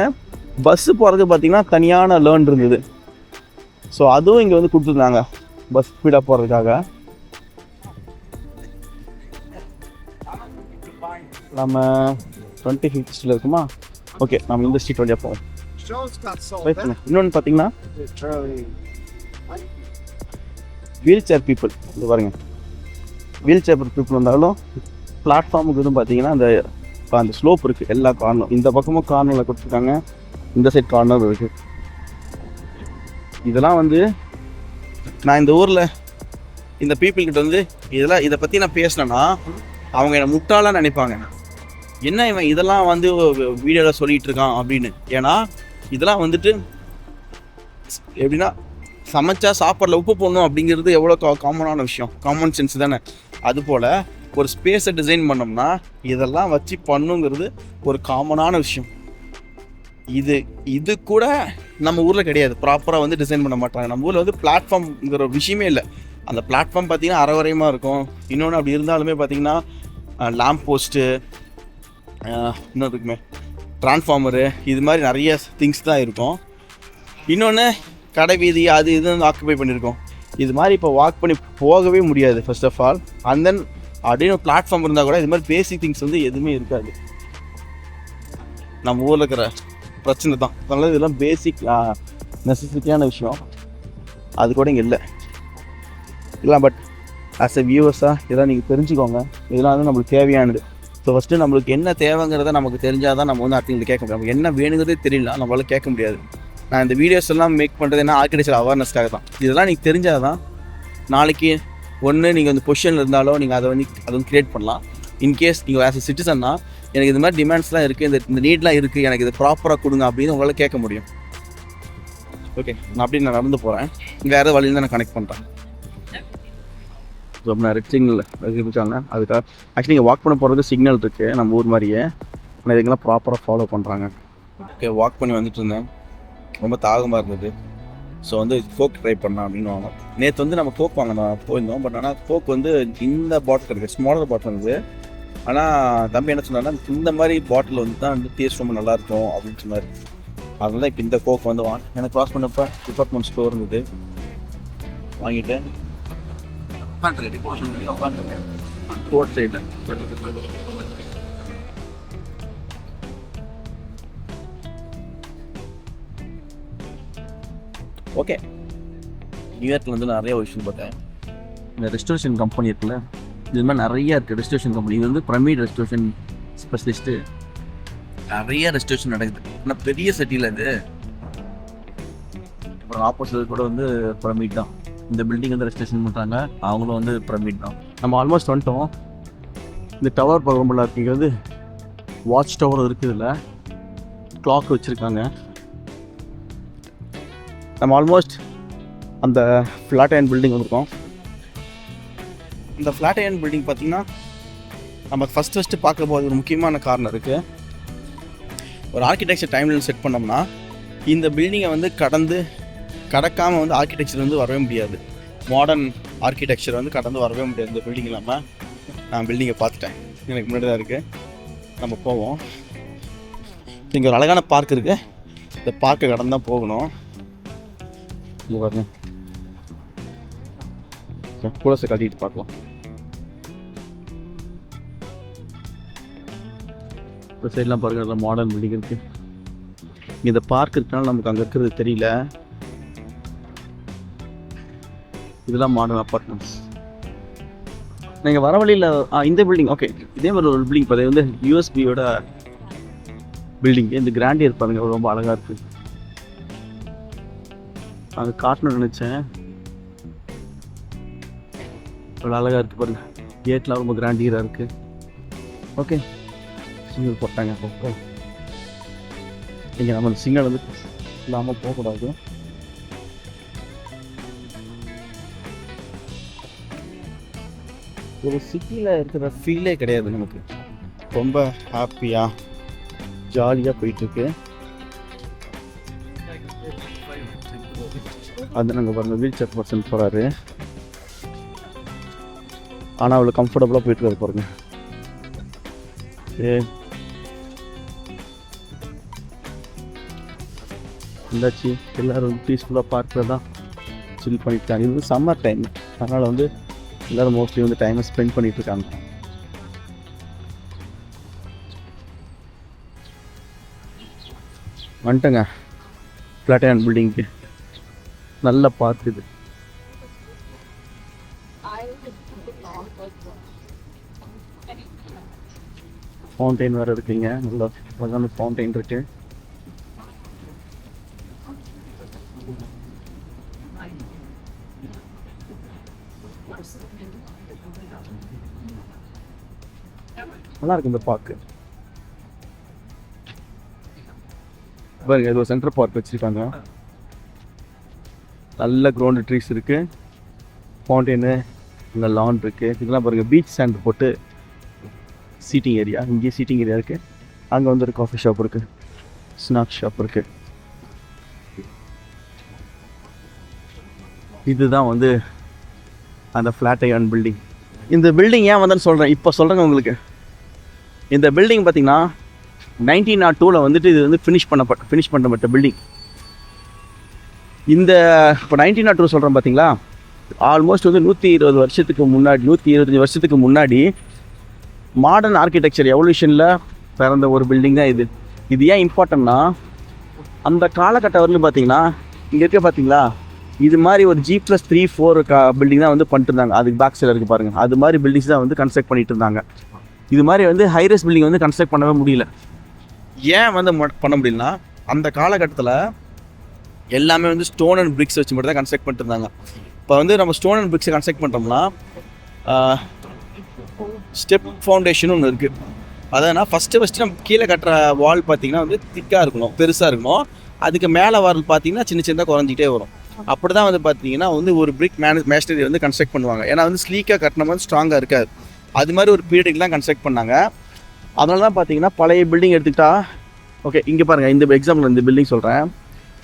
பஸ்ஸு போகிறதுக்கு பார்த்திங்கன்னா தனியான லேர்ன் இருந்தது. ஸோ அதுவும் இங்கே வந்து கொடுத்துருந்தாங்க பஸ் ஸ்பீடாக போகிறதுக்காக. நம்ம 25th ஸ்ட்ரீட்டில் இருக்குமா? ஓகே, நம்ம இந்த ஸ்ட்ரீட் வழியாக போவோம். இன்னொன்று பார்த்தீங்கன்னா வீல் சேர் பீப்புள், இது பாருங்க, வீல் சேர் பீப்புள் வந்தாலும் பிளாட்ஃபார்முக்கு எதுவும் பார்த்தீங்கன்னா அந்த ஸ்லோப் இருக்குது. எல்லா கார்னரும், இந்த பக்கமும் கார்னரில் கொடுத்துருக்காங்க, இந்த சைட் கார்னர் இருக்குது. இதெல்லாம் வந்து நான் இந்த ஊரில் இந்த பீப்புள்கிட்ட வந்து இதை பற்றி நான் பேசினேன்னா அவங்க என்னை முட்டாளாக நினைப்பாங்க. என்ன இவன் இதெல்லாம் வந்து வீடியோவில் சொல்லிகிட்டு இருக்கான் அப்படின்னு. ஏன்னா இதெல்லாம் வந்துட்டு எப்படின்னா, சமைச்சா சாப்பாடில் உப்பு போடணும் அப்படிங்கிறது எவ்வளோ காமனான விஷயம், காமன் சென்ஸ் தானே. அதுபோல் ஒரு ஸ்பேஸை டிசைன் பண்ணோம்னா இதெல்லாம் வச்சு பண்ணுங்கிறது ஒரு காமனான விஷயம். இது கூட நம்ம ஊரில் கிடையாது. ப்ராப்பராக வந்து டிசைன் பண்ண மாட்டாங்க. நம்ம ஊரில் வந்து பிளாட்ஃபார்ம்ங்கிற விஷயமே இல்லை. அந்த பிளாட்ஃபார்ம் பார்த்திங்கன்னா அரைவரையமாக இருக்கும். இன்னொன்று அப்படி இருந்தாலுமே பார்த்திங்கன்னா லேம்ப் போஸ்ட்டு, இன்னொன்று இருக்குமே ட்ரான்ஸ்ஃபார்மரு, இது மாதிரி நிறைய திங்ஸ் தான் இருக்கும். இன்னொன்று கடை வீதி அது இது வந்து ஆக்குபை பண்ணியிருக்கோம். இது மாதிரி இப்போ வாக் பண்ணி போகவே முடியாது first of all. And then அப்படின்னு ஒரு பிளாட்ஃபார்ம் இருந்தால் கூட இது மாதிரி பேசிக் திங்ஸ் வந்து எதுவுமே இருக்காது. நம்ம ஊரில் இருக்கிற பிரச்சனை தான். அதனால இதெல்லாம் பேசிக் நெசசிட்டியான விஷயம், அது கூட இங்கே இல்லை. பட் ஆஸ் எ வியூவர்ஸாக இதெல்லாம் நீங்கள் தெரிஞ்சுக்கோங்க. இதெல்லாம் வந்து நம்மளுக்கு தேவையானது. ஸோ ஃபஸ்ட்டு நம்மளுக்கு என்ன தேவைங்கிறத நமக்கு தெரிஞ்சால் தான் நம்ம வந்து அடுத்தவங்களுக்கு கேட்க முடியும். நமக்கு என்ன வேணுங்கிறதே தெரியல, நம்மளால் கேட்க முடியாது. நான் இந்த வீடியோஸ் எல்லாம் மேக் பண்ணுறது என்ன ஆர்கிடெக்சர் அவேர்னஸ்க்காக தான். இதெல்லாம் நீங்கள் தெரிஞ்சால் தான் நாளைக்கு ஒன்று நீங்கள் வந்து பொசிஷனில் இருந்தாலும் நீங்கள் அதை வந்து க்ரியேட் பண்ணலாம். இன்கேஸ் நீங்கள் ஆஸ் எ சிட்டிசன்னா எனக்கு இது மாதிரி டிமாண்ட்ஸ்லாம் இருக்குது, இந்த நீட்லாம் இருக்குது, எனக்கு இது ப்ராப்பராக கொடுங்க அப்படின்னு உங்களால் கேட்க முடியும். ஓகே, நான் நடந்து போகிறேன். வேறு வழியில் தான் நான் கனெக்ட் பண்ணுறேன். ரொம்ப நான் ரெட் சிக்னல் இருக்காங்க. அதுக்காக ஆக்சுவலி இங்கே வாக் பண்ண போகிறது சிக்னல் இருக்குது நம்ம ஊர் மாதிரியே. ஆனால் இதுக்கெல்லாம் ப்ராப்பராக ஃபாலோ பண்ணுறாங்க. ஓகே, வாக் பண்ணி வந்துட்டு இருந்தேன். ரொம்ப தாகமாக இருந்தது. ஸோ வந்து கோக் ட்ரை பண்ணலாம் அப்படின்னு வாங்க. நேற்று வந்து நம்ம கோக் வாங்க போயிருந்தோம். பட் ஆனால் கோக் வந்து இந்த பாட்டில் இருக்குது, ஸ்மாலர் பாட்டில் இருந்தது. ஆனால் தம்பி என்ன சொன்னார்னா, இந்த மாதிரி பாட்டில் வந்து தான் வந்து டேஸ்ட் ரொம்ப நல்லாயிருக்கும் அப்படின்னு சொன்னார். அதனால தான் இப்போ இந்த கோக் வந்து எனக்கு க்ராஸ் பண்ணப்போ டிபார்ட்மெண்ட் ஸ்டோர் இருந்தது, வாங்கிட்டு ரோட் சைடில். ஓகே, நியூயார்க்கில் வந்து நிறைய விஷயம் பார்த்தேன். இந்த ரெஸ்டோரேஷன் கம்பெனி இருக்குல்ல, இது மாதிரி நிறைய இருக்குது ரெஸ்டோரேஷன் கம்பெனி. இது வந்து பிரமிட் ரெஸ்டோரேஷன் ஸ்பெஷலிஸ்ட்டு. நிறைய ரெஸ்டோரேஷன் நடக்குது. ஆனால் பெரிய சிட்டியில் இது. அப்புறம் ஆப்போசிட் கூட வந்து பிரமிட் தான். இந்த பில்டிங் வந்து ரெஸ்டோரேஷன் பண்ணுறாங்க, அவங்களும் வந்து பிரமிட் தான். நம்ம ஆல்மோஸ்ட் வந்துட்டோம். இந்த டவர் பார்க்கும்போது இருக்கு. இங்கே வந்து வாட்ச் டவர் இருக்குது, இல்லை கிளாக் வச்சுருக்காங்க. நம்ம ஆல்மோஸ்ட் அந்த ஃப்ளாட் அயர்ன் பில்டிங் வந்திருக்கோம். இந்த ஃப்ளாட் அயர்ன் பில்டிங் பார்த்திங்கன்னா நம்ம ஃபஸ்ட்டு பார்க்க போது ஒரு முக்கியமான காரணம் இருக்குது. ஒரு ஆர்கிடெக்சர் டைம்லைன் செட் பண்ணோம்னா இந்த பில்டிங்கை வந்து கடக்காமல் வந்து ஆர்கிடெக்சர் வந்து வரவே முடியாது. மாடர்ன் ஆர்கிடெக்சர் வந்து கடந்து வரவே முடியாது. இந்த பில்டிங் இல்லாமல் நான் பில்டிங்கை பார்த்துட்டேன், எனக்கு முன்னாடி தான் இருக்குது. நம்ம போவோம். இங்கே ஒரு அழகான பார்க் இருக்குது. இந்த பார்க்கை கடந்து தான் போகணும். இங்கே பாருங்க, கூலஸை கட்டிட்டு பார்க்கலாம். இந்த சைட்லாம் பாருங்க, நல்லா மாடர்ன் பில்டிங் இருக்குது. இந்த பார்க் இருக்கனால நமக்கு அங்கே இருக்கிறது தெரியல. இதெல்லாம் மாடர்ன் அப்பார்ட்மெண்ட்ஸ். நீங்கள் வர வழியில் இந்த பில்டிங், ஓகே, இதே மாதிரி ஒரு பில்டிங் பார்த்தா வந்து யூஎஸ்பியோட பில்டிங். இந்த கிராண்டியர் பாருங்கள், ரொம்ப அழகாக இருக்குது. அது காட்டணும்னு நினச்சேன். இவ்வளோ அழகாக இருக்குது பாருங்க. கேட்லாம் ரொம்ப கிராண்டியராக இருக்குது. ஓகே, சிக்னல் போட்டாங்க. அப்போ இங்கே நம்ம சிக்னல் வந்து இல்லாமல் போகக்கூடாது. ஒரு சிட்டியில் இருக்கிற ஃபீலே கிடையாது நமக்கு. ரொம்ப ஹாப்பியாக ஜாலியாக போயிட்டுருக்கு. அது நாங்கள் பாருங்கள் வீல் சேர் பர்சன் போகிறாரு. ஆனால் அவ்வளோ கம்ஃபர்டபுளாக போயிட்டுருக்காரு பாருங்க. இருந்தாச்சு எல்லோரும் வந்து பீஸ்ஃபுல்லாக பார்க்கில் தான் சில் பண்ணிட்டாங்க. இது வந்து சம்மர் டைம், அதனால் வந்து எல்லோரும் மோஸ்ட்லி வந்து டைமை ஸ்பெண்ட் பண்ணிகிட்ருக்காங்க. வந்துட்டேங்க ஃப்ளாட்டியான் பில்டிங்க்கு. நல்ல பார்க் இது. ஃபவுண்டைன் வேறு இருக்குங்க. நல்லா அழகான ஃபவுண்டைன் இருக்கு. நல்லா இருக்கு இந்த பார்க்கு. பாருங்க, இது ஒரு சென்ட்ரல் பார்க் வச்சுருக்காங்க. நல்ல கிரவுண்டு ட்ரீஸ் இருக்குது, ஃபவுண்டெயினு, இங்கே லான் இருக்குது. இதெல்லாம் பாருங்கள் பீச் சாண்ட் போட்டு சீட்டிங் ஏரியா. இங்கேயே சீட்டிங் ஏரியா இருக்குது. அங்கே வந்து ஒரு காஃபி ஷாப் இருக்குது, ஸ்நாக்ஸ் ஷாப் இருக்குது. இதுதான் வந்து அந்த ஃப்ளாட்டியான் பில்டிங். இந்த பில்டிங் ஏன் வந்தேன்னு சொல்கிறேன், இப்போ சொல்கிறேங்க உங்களுக்கு. இந்த பில்டிங் பார்த்திங்கன்னா 1902 வந்துட்டு இது வந்து ஃபினிஷ் பண்ணப்பட்ட பில்டிங். இந்த இப்போ 1902 சொல்கிறேன் பார்த்தீங்களா, ஆல்மோஸ்ட் வந்து 120 வருஷத்துக்கு முன்னாடி, 125 வருஷத்துக்கு முன்னாடி மாடர்ன் ஆர்கிடெக்சர் எவல்யூஷனில் பிறந்த ஒரு பில்டிங் தான் இது. இது ஏன் இம்பார்ட்டன்னா, அந்த காலகட்டம் வரலும் பார்த்தீங்கன்னா இங்கே இருக்க பார்த்தீங்களா, இது மாதிரி ஒரு G+3-4 பில்டிங் தான் வந்து பண்ணிட்டு இருந்தாங்க. அதுக்கு பேக் சைடில் இருக்குது பாருங்கள். அது மாதிரி பில்டிங்ஸ் தான் வந்து கன்ஸ்ட்ரக்ட் பண்ணிட்டு இருந்தாங்க. இது மாதிரி வந்து ஹைரஸ் பில்டிங் வந்து கன்ஸ்ட்ரக்ட் பண்ணவே முடியல. ஏன் வந்து பண்ண முடியலன்னா, அந்த காலகட்டத்தில் எல்லாமே வந்து ஸ்டோன் அண்ட் பிரிக்ஸ் வச்சு மட்டும் தான் கன்ஸ்ட்ரக்ட் பண்ணிட்டு இருந்தாங்க. இப்போ வந்து நம்ம ஸ்டோன் அண்ட் பிரிக்ஸை கன்ஸ்ட்ரக்ட் பண்ணுறோம்னா ஸ்டெப் ஃபவுண்டேஷன் ஒன்று இருக்குது. அதானா ஃபஸ்ட்டு நம்ம கீழே கட்டுற வால் பார்த்திங்கன்னா வந்து திக்காக இருக்கணும், பெருசாக இருக்கணும். அதுக்கு மேலே வால் பார்த்திங்கன்னா சின்ன சின்னதாக குறைஞ்சிக்கிட்டே வரும். அப்படி தான் வந்து பார்த்திங்கன்னா வந்து ஒரு பிரிக் மேஷனரி வந்து கன்ஸ்ட்ரக்ட் பண்ணுவாங்க. ஏன்னா வந்து ஸ்லீக்காக கட்டின மாதிரி ஸ்ட்ராங்காக இருக்காது. அது மாதிரி ஒரு பீரியடுக்கு தான் கன்ஸ்ட்ரக்ட் பண்ணாங்க. அதனால தான் பார்த்தீங்கன்னா பழைய பில்டிங் எடுத்துக்கிட்டா, ஓகே இங்கே பாருங்கள், இந்த எக்ஸாம்பிள் இந்த பில்டிங் சொல்கிறேன்.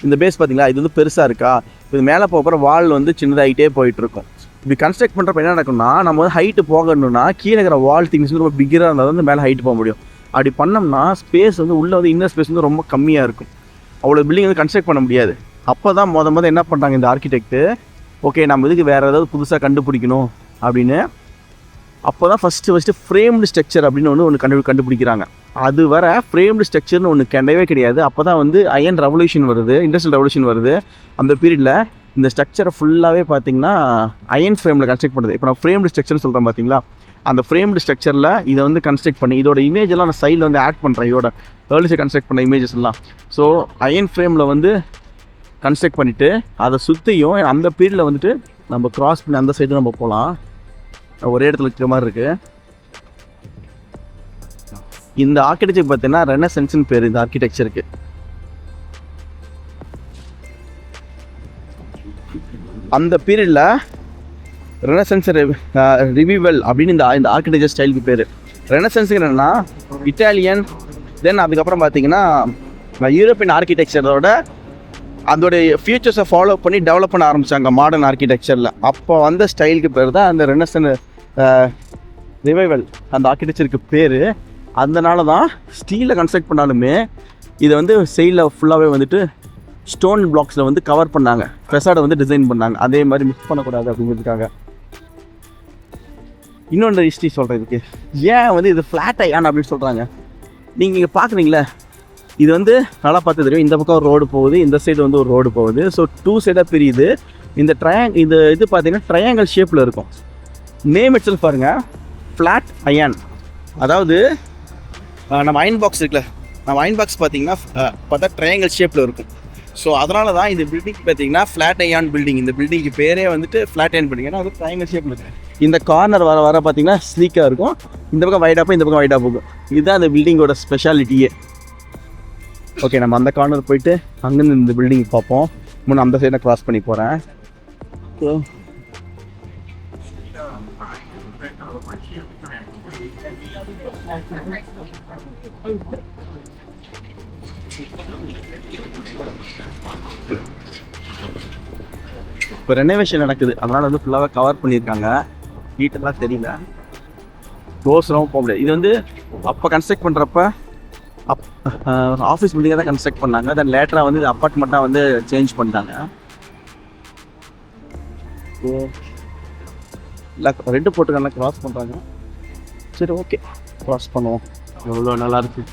இந்த பேஸ் பார்த்தீங்களா, இது வந்து பெருசாக இருக்கா, இது மேலே போகிற வால் வந்து சின்னதாகிட்டே போயிட்டுருக்கும். இப்படி கன்ஸ்ட்ரக்ட் பண்ணுறப்ப என்ன நடக்கும்னா, நம்ம வந்து ஹைட்டு போகணும்னா கீழே இருக்கிற வால் திங்ஸ் வந்து ரொம்ப பிக்கராக இருந்தால் வந்து மேலே ஹைட்டு போக முடியும். அப்படி பண்ணோம்னா ஸ்பேஸ் வந்து உள்ளே வந்து இன்னர் ஸ்பேஸ் வந்து ரொம்ப கம்மியாக இருக்கும். அவ்வளோ பில்டிங் வந்து கன்ஸ்ட்ரக்ட் பண்ண முடியாது. அப்போ தான் மொதல் என்ன பண்ணுறாங்க இந்த ஆர்கிடெக்ட்டு, ஓகே நம்ம இதுக்கு வேறு ஏதாவது புதுசாக கண்டுபிடிக்கணும் அப்படின்னு. அப்போ தான் ஃபஸ்ட்டு ஃப்ரேம்டு ஸ்ட்ரக்சர் அப்படின்னு ஒன்று கண்டுபிடிக்கிறாங்க. அது வர ஃப்ரேம்டு ஸ்ட்ரக்சர்னு ஒன்று கிடையவே கிடையாது. அப்போ தான் வந்து அயன் ரெவல்யூஷன் வருது, இண்டஸ்ட்ரியல் ரெவல்யூஷன் வருது. அந்த பீரியடில் இந்த ஸ்ட்ரக்சரை ஃபுல்லாகவே பார்த்தீங்கன்னா அயன் ஃப்ரேமில் கன்ஸ்ட்ரக்ட் பண்ணுறது. இப்போ நான் ஃப்ரேம்டு ஸ்ட்ரக்சர்னு சொல்கிறேன் பார்த்தீங்களா, அந்த ஃப்ரேம்டு ஸ்ட்ரக்சரில் இதை வந்து கன்ஸ்ட்ரக்ட் பண்ணி இதோட இமேஜ் எல்லாம் நான் சைடில் வந்து ஆட் பண்ணுறேன், இதோட ஏர்லிஸை கன்ஸ்ட்ரக்ட் பண்ண இமேஜஸ் எல்லாம். ஸோ அயன் ஃப்ரேமில் வந்து கன்ஸ்ட்ரக்ட் பண்ணிவிட்டு அதை சுற்றியும் அந்த பீரியடில் வந்துட்டு நம்ம கிராஸ் பண்ணி அந்த சைடு நம்ம போகலாம். ஒரே இடத்துல இருக்கிற மாதிரி இருக்குது. இந்த ஆர்கிடெக்சர் பார்த்தீங்கன்னா ரெனசன்ஸ்னு பேர் இந்த ஆர்கிடெக்சருக்கு. அந்த பீரியடில் ரெனசன்ஸ் ரிவிவல் அப்படின்னு இந்த ஆர்கிடெக்சர் ஸ்டைலுக்கு பேர். ரெனசன்ஸுக்கு என்னென்னா இட்டாலியன், தென் அதுக்கப்புறம் பார்த்தீங்கன்னா யூரோப்பியன் ஆர்கிடெக்சரோட அதோடைய ஃபியூச்சர்ஸை ஃபாலோ பண்ணி டெவலப் பண்ண ஆரம்பித்தாங்க மாடர்ன் ஆர்கிடெக்சரில். அப்போ வந்த ஸ்டைலுக்கு பேர் தான் அந்த ரெனசன் ரிவைவல், அந்த ஆர்கிடெக்சருக்கு பேர். அதனால தான் ஸ்டீலில் கன்ஸ்ட்ரக்ட் பண்ணாலுமே இதை வந்து சைடில் ஃபுல்லாகவே வந்துட்டு ஸ்டோன் பிளாக்ஸில் வந்து கவர் பண்ணாங்க, ஃபெசாடை வந்து டிசைன் பண்ணாங்க. அதே மாதிரி மிக்ஸ் பண்ணக்கூடாது அப்படிங்கிறதுக்காக. இன்னொன்று ஹிஸ்ட்ரி சொல்கிறதுக்கு ஏன் வந்து இது ஃப்ளாட் ஐயான் அப்படின்னு சொல்கிறாங்க. நீங்கள் இங்கே பார்க்குறீங்களே, இது வந்து நல்லா பார்த்து தெரியும். இந்த பக்கம் ஒரு ரோடு போகுது, இந்த சைடு வந்து ஒரு ரோடு போகுது. ஸோ 2 சைடாக பிரியுது. இந்த இது பார்த்தீங்கன்னா ட்ரையாங்கிள் ஷேப்பில் இருக்கும். நேம் இட்ஸெல்ஃப் பாருங்கள், ஃப்ளாட் அயன். அதாவது நம்ம அயன் பாக்ஸ் இருக்குல்ல, நம்ம அயன் பாக்ஸ் பார்த்தீங்கன்னா பார்த்தா ட்ரையாங்கிள் ஷேப்பில் இருக்கும். ஸோ அதனால தான் இந்த பில்டிங் பார்த்தீங்கன்னா ஃப்ளாட் ஐயான் பில்டிங். இந்த பில்டிங்க்கு பேரே வந்துட்டு ஃப்ளாட் ஐயான் பில்டிங். ஏன்னா அது ட்ரையாங்கிள் ஷேப்பில் இருக்கு. இந்த கார்னர் வர வர பார்த்தீங்கன்னா ஸ்லீக்காக இருக்கும். இந்த பக்கம் வைடாக போகும், இந்த பக்கம் வைடாக போகும். இதுதான் அந்த பில்டிங்கோட ஸ்பெஷாலிட்டியே. ஓகே, நம்ம அந்த கார்னர் போயிட்டு அங்கேருந்து இந்த பில்டிங் பார்ப்போம். முன்னே அந்த சைடை க்ராஸ் பண்ணி போகிறேன். ஸோ இப்போ ரெனோவேஷன் நடக்குது, அதனால் வந்து ஃபுல்லாக கவர் பண்ணியிருக்காங்க. வீட்டெல்லாம் தெரியல, க்ளோஸ்லாம் போக முடியாது. இது வந்து அப்போ கன்ஸ்ட்ரக்ட் பண்ணுறப்ப ஆஃபீஸ் பில்டிங்காக தான் கன்ஸ்ட்ரக்ட் பண்ணாங்க. தென் லேட்டராக வந்து இது அப்பார்ட்மெண்ட்டாக வந்து சேஞ்ச் பண்ணிட்டாங்க. ஸோ இல்லை ரெண்டு போட்டுக்கான க்ராஸ் பண்ணுறாங்க. சரி, ஓகே, க்ராஸ் பண்ணுவோம். எவ்வளோ நல்லாயிருக்கு.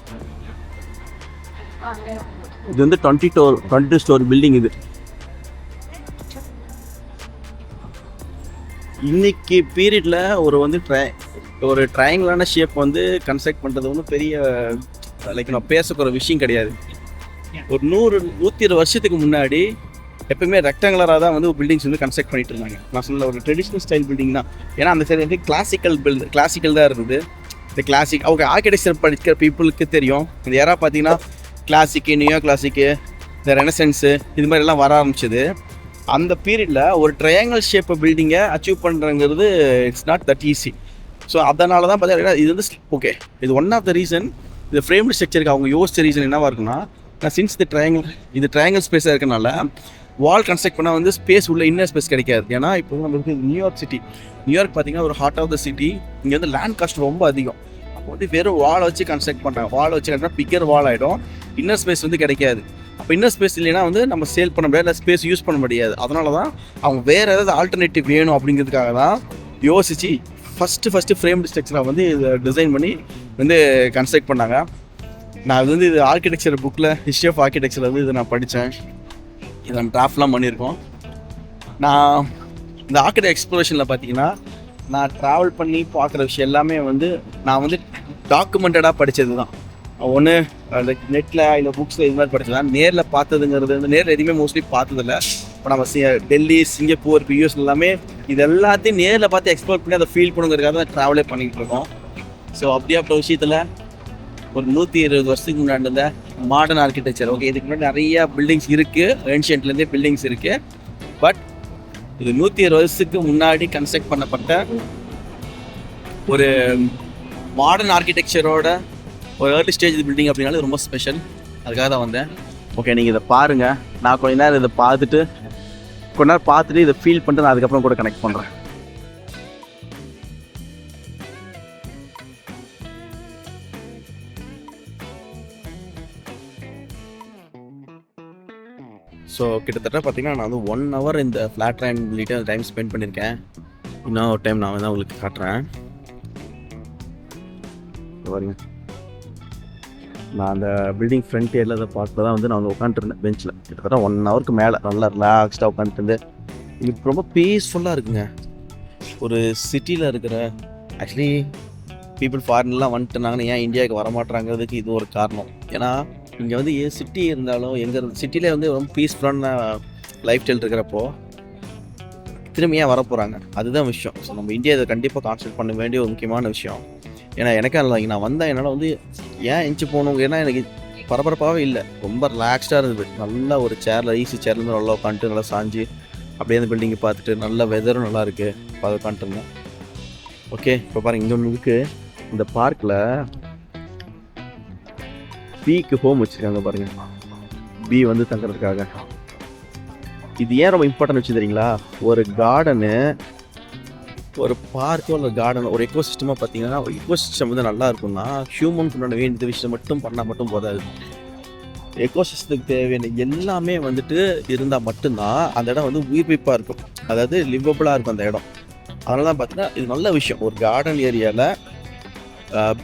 இது வந்து 22 ஸ்டோரி பில்டிங். இது இன்னைக்கு பீரியடில் ஒரு ட்ரையாங்கிளான ஷேப் வந்து கன்ஸ்ட்ரக்ட் பண்ணுறது வந்து பெரிய நான் பேசக்கூட விஷயம் கிடையாது. ஒரு 100-120 வருஷத்துக்கு முன்னாடி எப்பவுமே ரெக்டாங்குலராக தான் வந்து பில்டிங்ஸ் வந்து கன்ஸ்ட்ரக்ட் பண்ணிட்டு இருந்தாங்க. நான் சொன்ன ஒரு ட்ரெடிஷ்னல் ஸ்டைல் பில்டிங் தான். ஏன்னா அந்த சைடு வந்து கிளாசிக்கல் தான் இருந்தது. இந்த கிளாசிக் அவங்க ஆர்கிடெக்சர் படிக்கிற பீப்புளுக்கு தெரியும். இந்த யாராக பார்த்தீங்கன்னா கிளாசிக்கு, நியோ கிளாசிக்கு, இந்த ரெனசன்ஸு, இது மாதிரிலாம் வர ஆரம்பிச்சது. அந்த பீரியடில் ஒரு ட்ரையாங்கிள் ஷேப் பில்டிங்கை அச்சீவ் பண்ணுறங்கிறது it's not that easy. So அதனால தான் பார்த்தீங்கன்னா இது வந்து ஓகே, இது ஒன் ஆஃப் த ரீசன். இந்த ஃப்ரேம்டு ஸ்ட்ரக்சருக்கு அவங்க யோசிச்ச ரீசன் என்னவாக இருக்குன்னா, சின்ஸ் இது ட்ரையாங்கிள் ஸ்பேஸாக இருக்கனால வால் கன்ஸ்ட்ரக்ட் பண்ணால் வந்து ஸ்பேஸ் உள்ள இன்னர் ஸ்பேஸ் கிடைக்காது. ஏன்னா இப்போ நம்மளுக்கு நியூயார்க் பார்த்தீங்கன்னா ஒரு ஹார்ட் ஆஃப் த சிட்டி. இங்கே வந்து லேண்ட் காஸ்ட் ரொம்ப அதிகம். அப்போ வந்து வெறும் வால் வச்சு கன்ஸ்ட்ரக்ட் பண்ணுறாங்க. வால் வச்சு கட்டினா பிக்கர் வால் ஆகிடும், இன்னர் ஸ்பேஸ் வந்து கிடைக்காது. அப்போ இன்னர் ஸ்பேஸ் இல்லைன்னா வந்து நம்ம சேல் பண்ண முடியாது, இல்லை ஸ்பேஸ் யூஸ் பண்ண முடியாது. அதனால தான் அவங்க வேறு ஏதாவது ஆல்டர்னேட்டிவ் வேணும் அப்படிங்கிறதுக்காக தான் யோசித்து ஃபஸ்ட்டு ஃப்ரேம்டு ஸ்ட்ரக்சராக வந்து இதை டிசைன் பண்ணி வந்து கன்ஸ்ட்ரக்ட் பண்ணாங்க. நான் அது வந்து இது ஆர்கிடெக்சர் புக்கில், ஹிஸ்ட்ரி ஆஃப் ஆர்கிடெக்சர் வந்து இதை நான் படித்தேன். இதை நம்ம டிராஃப்ட்லாம் பண்ணியிருக்கோம். நான் இந்த ஆர்கிடெக்ட் எக்ஸ்ப்ளோரேஷனில் பார்த்தீங்கன்னா நான் ட்ராவல் பண்ணி பார்க்குற விஷயம் எல்லாமே வந்து நான் வந்து டாக்குமெண்டடாக படித்தது தான். ஒன்று அந்த நெட்டில் இல்லை புக்ஸில் இது மாதிரி படிச்சது தான். நேரில் பார்த்ததுங்கிறது வந்து நேரில் எதுவுமே மோஸ்ட்லி பார்த்ததில்ல. இப்போ நம்ம டெல்லி, சிங்கப்பூர், யூஎஸ் எல்லாமே இது எல்லாத்தையும் நேரில் பார்த்து எக்ஸ்ப்ளோர் பண்ணி அதை ஃபீல் பண்ணுங்கிறதுக்காக தான் ட்ராவலே பண்ணிக்கிட்டு இருக்கோம். ஸோ அப்படியாப்பட்ட விஷயத்தில் ஒரு 120 வருஷத்துக்கு முன்னாடி இருந்த மாடர்ன் ஆர்கிடெக்சர். ஓகே, இதுக்கு முன்னாடி நிறையா பில்டிங்ஸ் இருக்குது, ஏன்ஷியன்ட்லேருந்தே பில்டிங்ஸ் இருக்குது. பட் இது 120 வருஷத்துக்கு முன்னாடி கன்ஸ்ட்ரக்ட் பண்ணப்பட்ட ஒரு மாடர்ன் ஆர்கிடெக்சரோட ஒரு ஏர்லி ஸ்டேஜ் பில்டிங் அப்படின்னாலும் ரொம்ப ஸ்பெஷல். அதுக்காக தான் வந்தேன். ஓகே, நீங்கள் இதை பாருங்கள். நான் கொஞ்ச நேரம் இதை பார்த்துட்டு இதை ஃபீல் பண்ணிட்டு நான் அதுக்கப்புறம் கூட கனெக்ட் பண்ணுறேன். ஸோ கிட்டத்தட்ட பார்த்தீங்கன்னா நான் வந்து 1 hour இந்த ஃப்ளாட் ட்ரையாங்கிள்கிட்ட டைம் ஸ்பெண்ட் பண்ணியிருக்கேன். இன்னும் ஒரு டைம் நான் வந்து உங்களுக்கு காட்டுறேன். பாருங்க, நான் அந்த பில்டிங் ஃப்ரண்ட் ஏரியில் அதை பார்த்து தான் வந்து நான் வந்து உட்காந்துருந்தேன் பெஞ்சில். கிட்டத்தட்ட 1 hourக்கு மேலே நல்லா ரிலாக்ஸ்டாக உட்காந்துட்டு இது ரொம்ப பீஸ்ஃபுல்லாக இருக்குங்க. ஒரு சிட்டியில் இருக்கிற ஆக்சுவலி பீப்புள் ஃபாரின்லாம் வந்துட்டுனாங்கன்னு ஏன் இந்தியாவுக்கு வரமாட்டாங்கிறதுக்கு இது ஒரு காரணம். ஏன்னா இங்கே வந்து சிட்டி இருந்தாலும் எங்கள் சிட்டியிலே வந்து ரொம்ப பீஸ்ஃபுல்லான லைஃப் ஸ்டைல் இருக்கிறப்போ திரும்பி ஏன் வரப்போகிறாங்க, அதுதான் விஷயம். ஸோ நம்ம இந்தியா இதை கண்டிப்பாக கான்சன்ட்ரேட் பண்ண வேண்டிய ஒரு முக்கியமான விஷயம். ஏன்னா எனக்கே இல்லை, நான் வந்தேன் என்னால் வந்து ஏன் எஞ்சி போகணும், ஏன்னா எனக்கு பரபரப்பாகவே இல்லை, ரொம்ப ரிலாக்ஸ்டாக இருந்தது. நல்லா ஒரு சேரில் ஈஸி சேர்லேருந்து நல்லா உட்காந்துட்டு நல்லா சாஞ்சு அப்படியே அந்த பில்டிங்கை பார்த்துட்டு நல்ல வெதரும் நல்லா இருக்குது, அதை உட்காந்துருந்தேன். ஓகே, இப்போ பாருங்கள், இங்கே ஒன்று இருக்குது. இந்த பார்க்கில் பீக்கு ஹோம் வச்சுருக்காங்க பாருங்கள், பீ வந்து தங்குறதுக்காக. இது ஏன் ரொம்ப இம்பார்ட்டன்ட் வச்சு தெரியுங்களா? ஒரு கார்டனு, ஒரு பார்க்கோ இல்லை கார்டன், ஒரு எக்கோ சிஸ்டமாக பார்த்தீங்கன்னா எக்கோ சிஸ்டம் வந்து நல்லா இருக்கும்னா ஹியூமனுக்கு உண்டான வேண்டிய விஷயம் மட்டும் போதாது. எக்கோ சிஸ்டத்துக்கு தேவையான எல்லாமே வந்துட்டு இருந்தால் மட்டும்தான் அந்த இடம் வந்து உயிர்ப்பிப்பாக இருக்கும், அதாவது லிவபிளாக இருக்கும் அந்த இடம். அதனால தான் பார்த்தீங்கன்னா இது நல்ல விஷயம். ஒரு கார்டன் ஏரியாவில்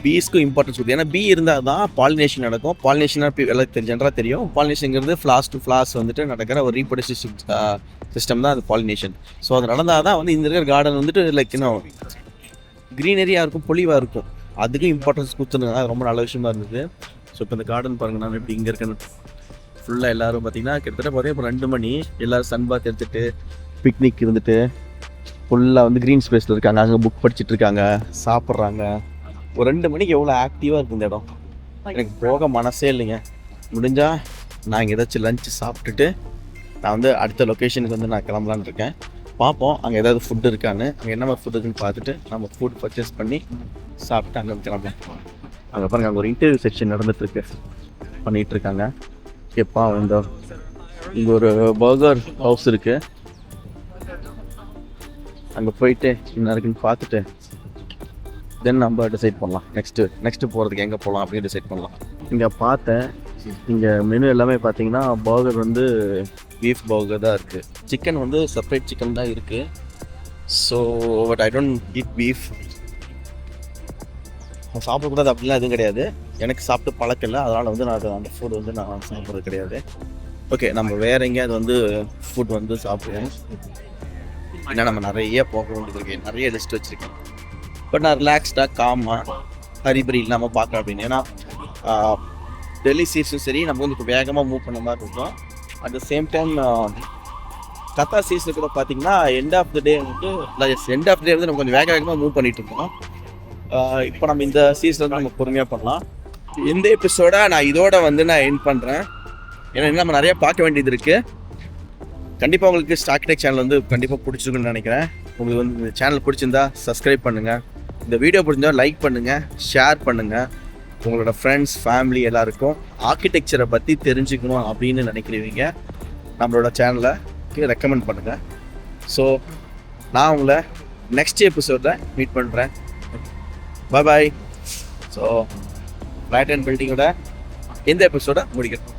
பீஸ்க்கும் இம்பார்ட்டன்ஸ் கொடுக்குது. ஏன்னா பீ இருந்தால் தான் பாலினேஷன் நடக்கும். பாலினேஷனாக எல்லாம் ஜென்ரலாக தெரியும். பாலினேஷனுங்கிறது ஃப்ளாஸ் டு ஃப்ளாஸ் வந்துட்டு நடக்கிற ஒரு ரீப்ரொடக்டிவ் சிஸ்டம் தான் அது பாலினேஷன். ஸோ அது நடந்தால் தான் வந்து இந்த இருக்கிற கார்டன் வந்துட்டு லைக் இன்னும் க்ரீனரியாக இருக்கும், பொலிவாக இருக்கும். அதுக்கும் இம்பார்ட்டன்ஸ் கொடுத்துருந்தாங்க, அது ரொம்ப நல்ல விஷயமா இருந்தது. ஸோ இப்போ இந்த கார்டன் பாருங்கள், நான் எப்படி இங்கே இருக்கேன்னு ஃபுல்லாக எல்லோரும் பார்த்தீங்கன்னா கிட்டத்தட்ட பார்த்தீங்கன்னா இப்போ 2 மணி எல்லோரும் சன் பாத் எடுத்துகிட்டு பிக்னிக் இருந்துட்டு ஃபுல்லாக வந்து க்ரீன் ஸ்பேஸில் இருக்காங்க, அங்கே புக் படிச்சுட்டு இருக்காங்க, சாப்பிட்றாங்க. ஒரு 2 மணிக்கு எவ்வளோ ஆக்டிவாக இருக்குது இந்த இடம். எனக்கு போக மனசே இல்லைங்க. முடிஞ்சால் நான் இங்கே ஏதாச்சும் லஞ்சு சாப்பிட்டுட்டு நான் வந்து அடுத்த லொக்கேஷனுக்கு வந்து நான் கிளம்பலான்னு இருக்கேன். பார்ப்போம் அங்கே ஏதாவது ஃபுட் இருக்கான்னு. அங்கே என்ன மாதிரி ஃபுட் இருக்குன்னு பார்த்துட்டு நம்ம ஃபுட் பர்ச்சேஸ் பண்ணி சாப்பிட்டு அங்கே கிளம்பலாம். அங்கே பாருங்க, அங்கே ஒரு இன்டர்வியூ செக்ஷன் நடந்துகிட்ருக்கு, பண்ணிகிட்ருக்காங்க. எப்பா இங்கே ஒரு பர்கர் ஹவுஸ் இருக்குது, அங்கே போயிட்டு என்ன இருக்குன்னு பார்த்துட்டு தென் நம்ம டிசைட் பண்ணலாம் நெக்ஸ்ட்டு போகிறதுக்கு எங்கே போகலாம் அப்படின்னு டிசைட் பண்ணலாம். இங்கே பார்த்தேன், இங்கே மெனு எல்லாமே பார்த்தீங்கன்னா பர்கர் வந்து பீஃப் பர்கர் தான் இருக்குது. சிக்கன் வந்து செப்பரேட் சிக்கன் தான் இருக்குது. So but I don't eat beef. சாப்பிடக்கூடாது அப்படிலாம் எதுவும் கிடையாது, எனக்கு சாப்பிட்டு பழக்கம் இல்லை, அதனால் வந்து நான் அந்த ஃபுட் வந்து நான் சாப்பிட்றது கிடையாது. ஓகே, நம்ம வேறு எங்கேயாவது வந்து ஃபுட் வந்து சாப்பிடுவோம். ஏன்னா நம்ம நிறைய போக வேண்டியது இருக்கு, நிறைய லிஸ்ட் வச்சுருக்கேன். பட் நான் ரிலாக்ஸ்டாக காமாக ஹரிபரி இல்லாமல் பார்க்குறேன் அப்படின்னு. ஏன்னா டெல்லி சீஸும் சரி நம்ம வந்து இப்போ வேகமாக மூவ் பண்ண மாதிரி இருக்கும். At the same time Qatar சீஸில் கூட பார்த்தீங்கன்னா எண்ட் ஆஃப் த டே வந்து நம்ம கொஞ்சம் வேகமாக மூவ் பண்ணிகிட்டு இருக்கோம். இப்போ நம்ம இந்த சீஸில் வந்து நம்ம பொறுமையாக பண்ணலாம். இந்த எபிசோட நான் இதோட வந்து நான் எண்ட் பண்ணுறேன். ஏன்னா நம்ம நிறையா பார்க்க வேண்டியது இருக்குது. கண்டிப்பாக உங்களுக்கு ஸ்டார்டெக் சேனல் வந்து கண்டிப்பாக பிடிச்சிருக்குன்னு நினைக்கிறேன். உங்களுக்கு வந்து இந்த சேனல் பிடிச்சிருந்தா சப்ஸ்கிரைப் பண்ணுங்கள், இந்த வீடியோ பிடிச்சிருந்தா லைக் பண்ணுங்கள், ஷேர் பண்ணுங்கள். உங்களோட ஃப்ரெண்ட்ஸ் ஃபேமிலி எல்லாருக்கும் ஆர்கிடெக்சரை பற்றி தெரிஞ்சுக்கணும் அப்படின்னு நினைக்கிறீங்க நம்மளோட சேனலை ரெக்கமெண்ட் பண்ணுங்கள். ஸோ நான் உங்களை நெக்ஸ்ட் எபிசோடில் மீட் பண்ணுறேன். பாய். ஸோ பிளாட் அண்ட் பில்டிங்கோட இந்த எபிசோட முடிக்கிறோம்.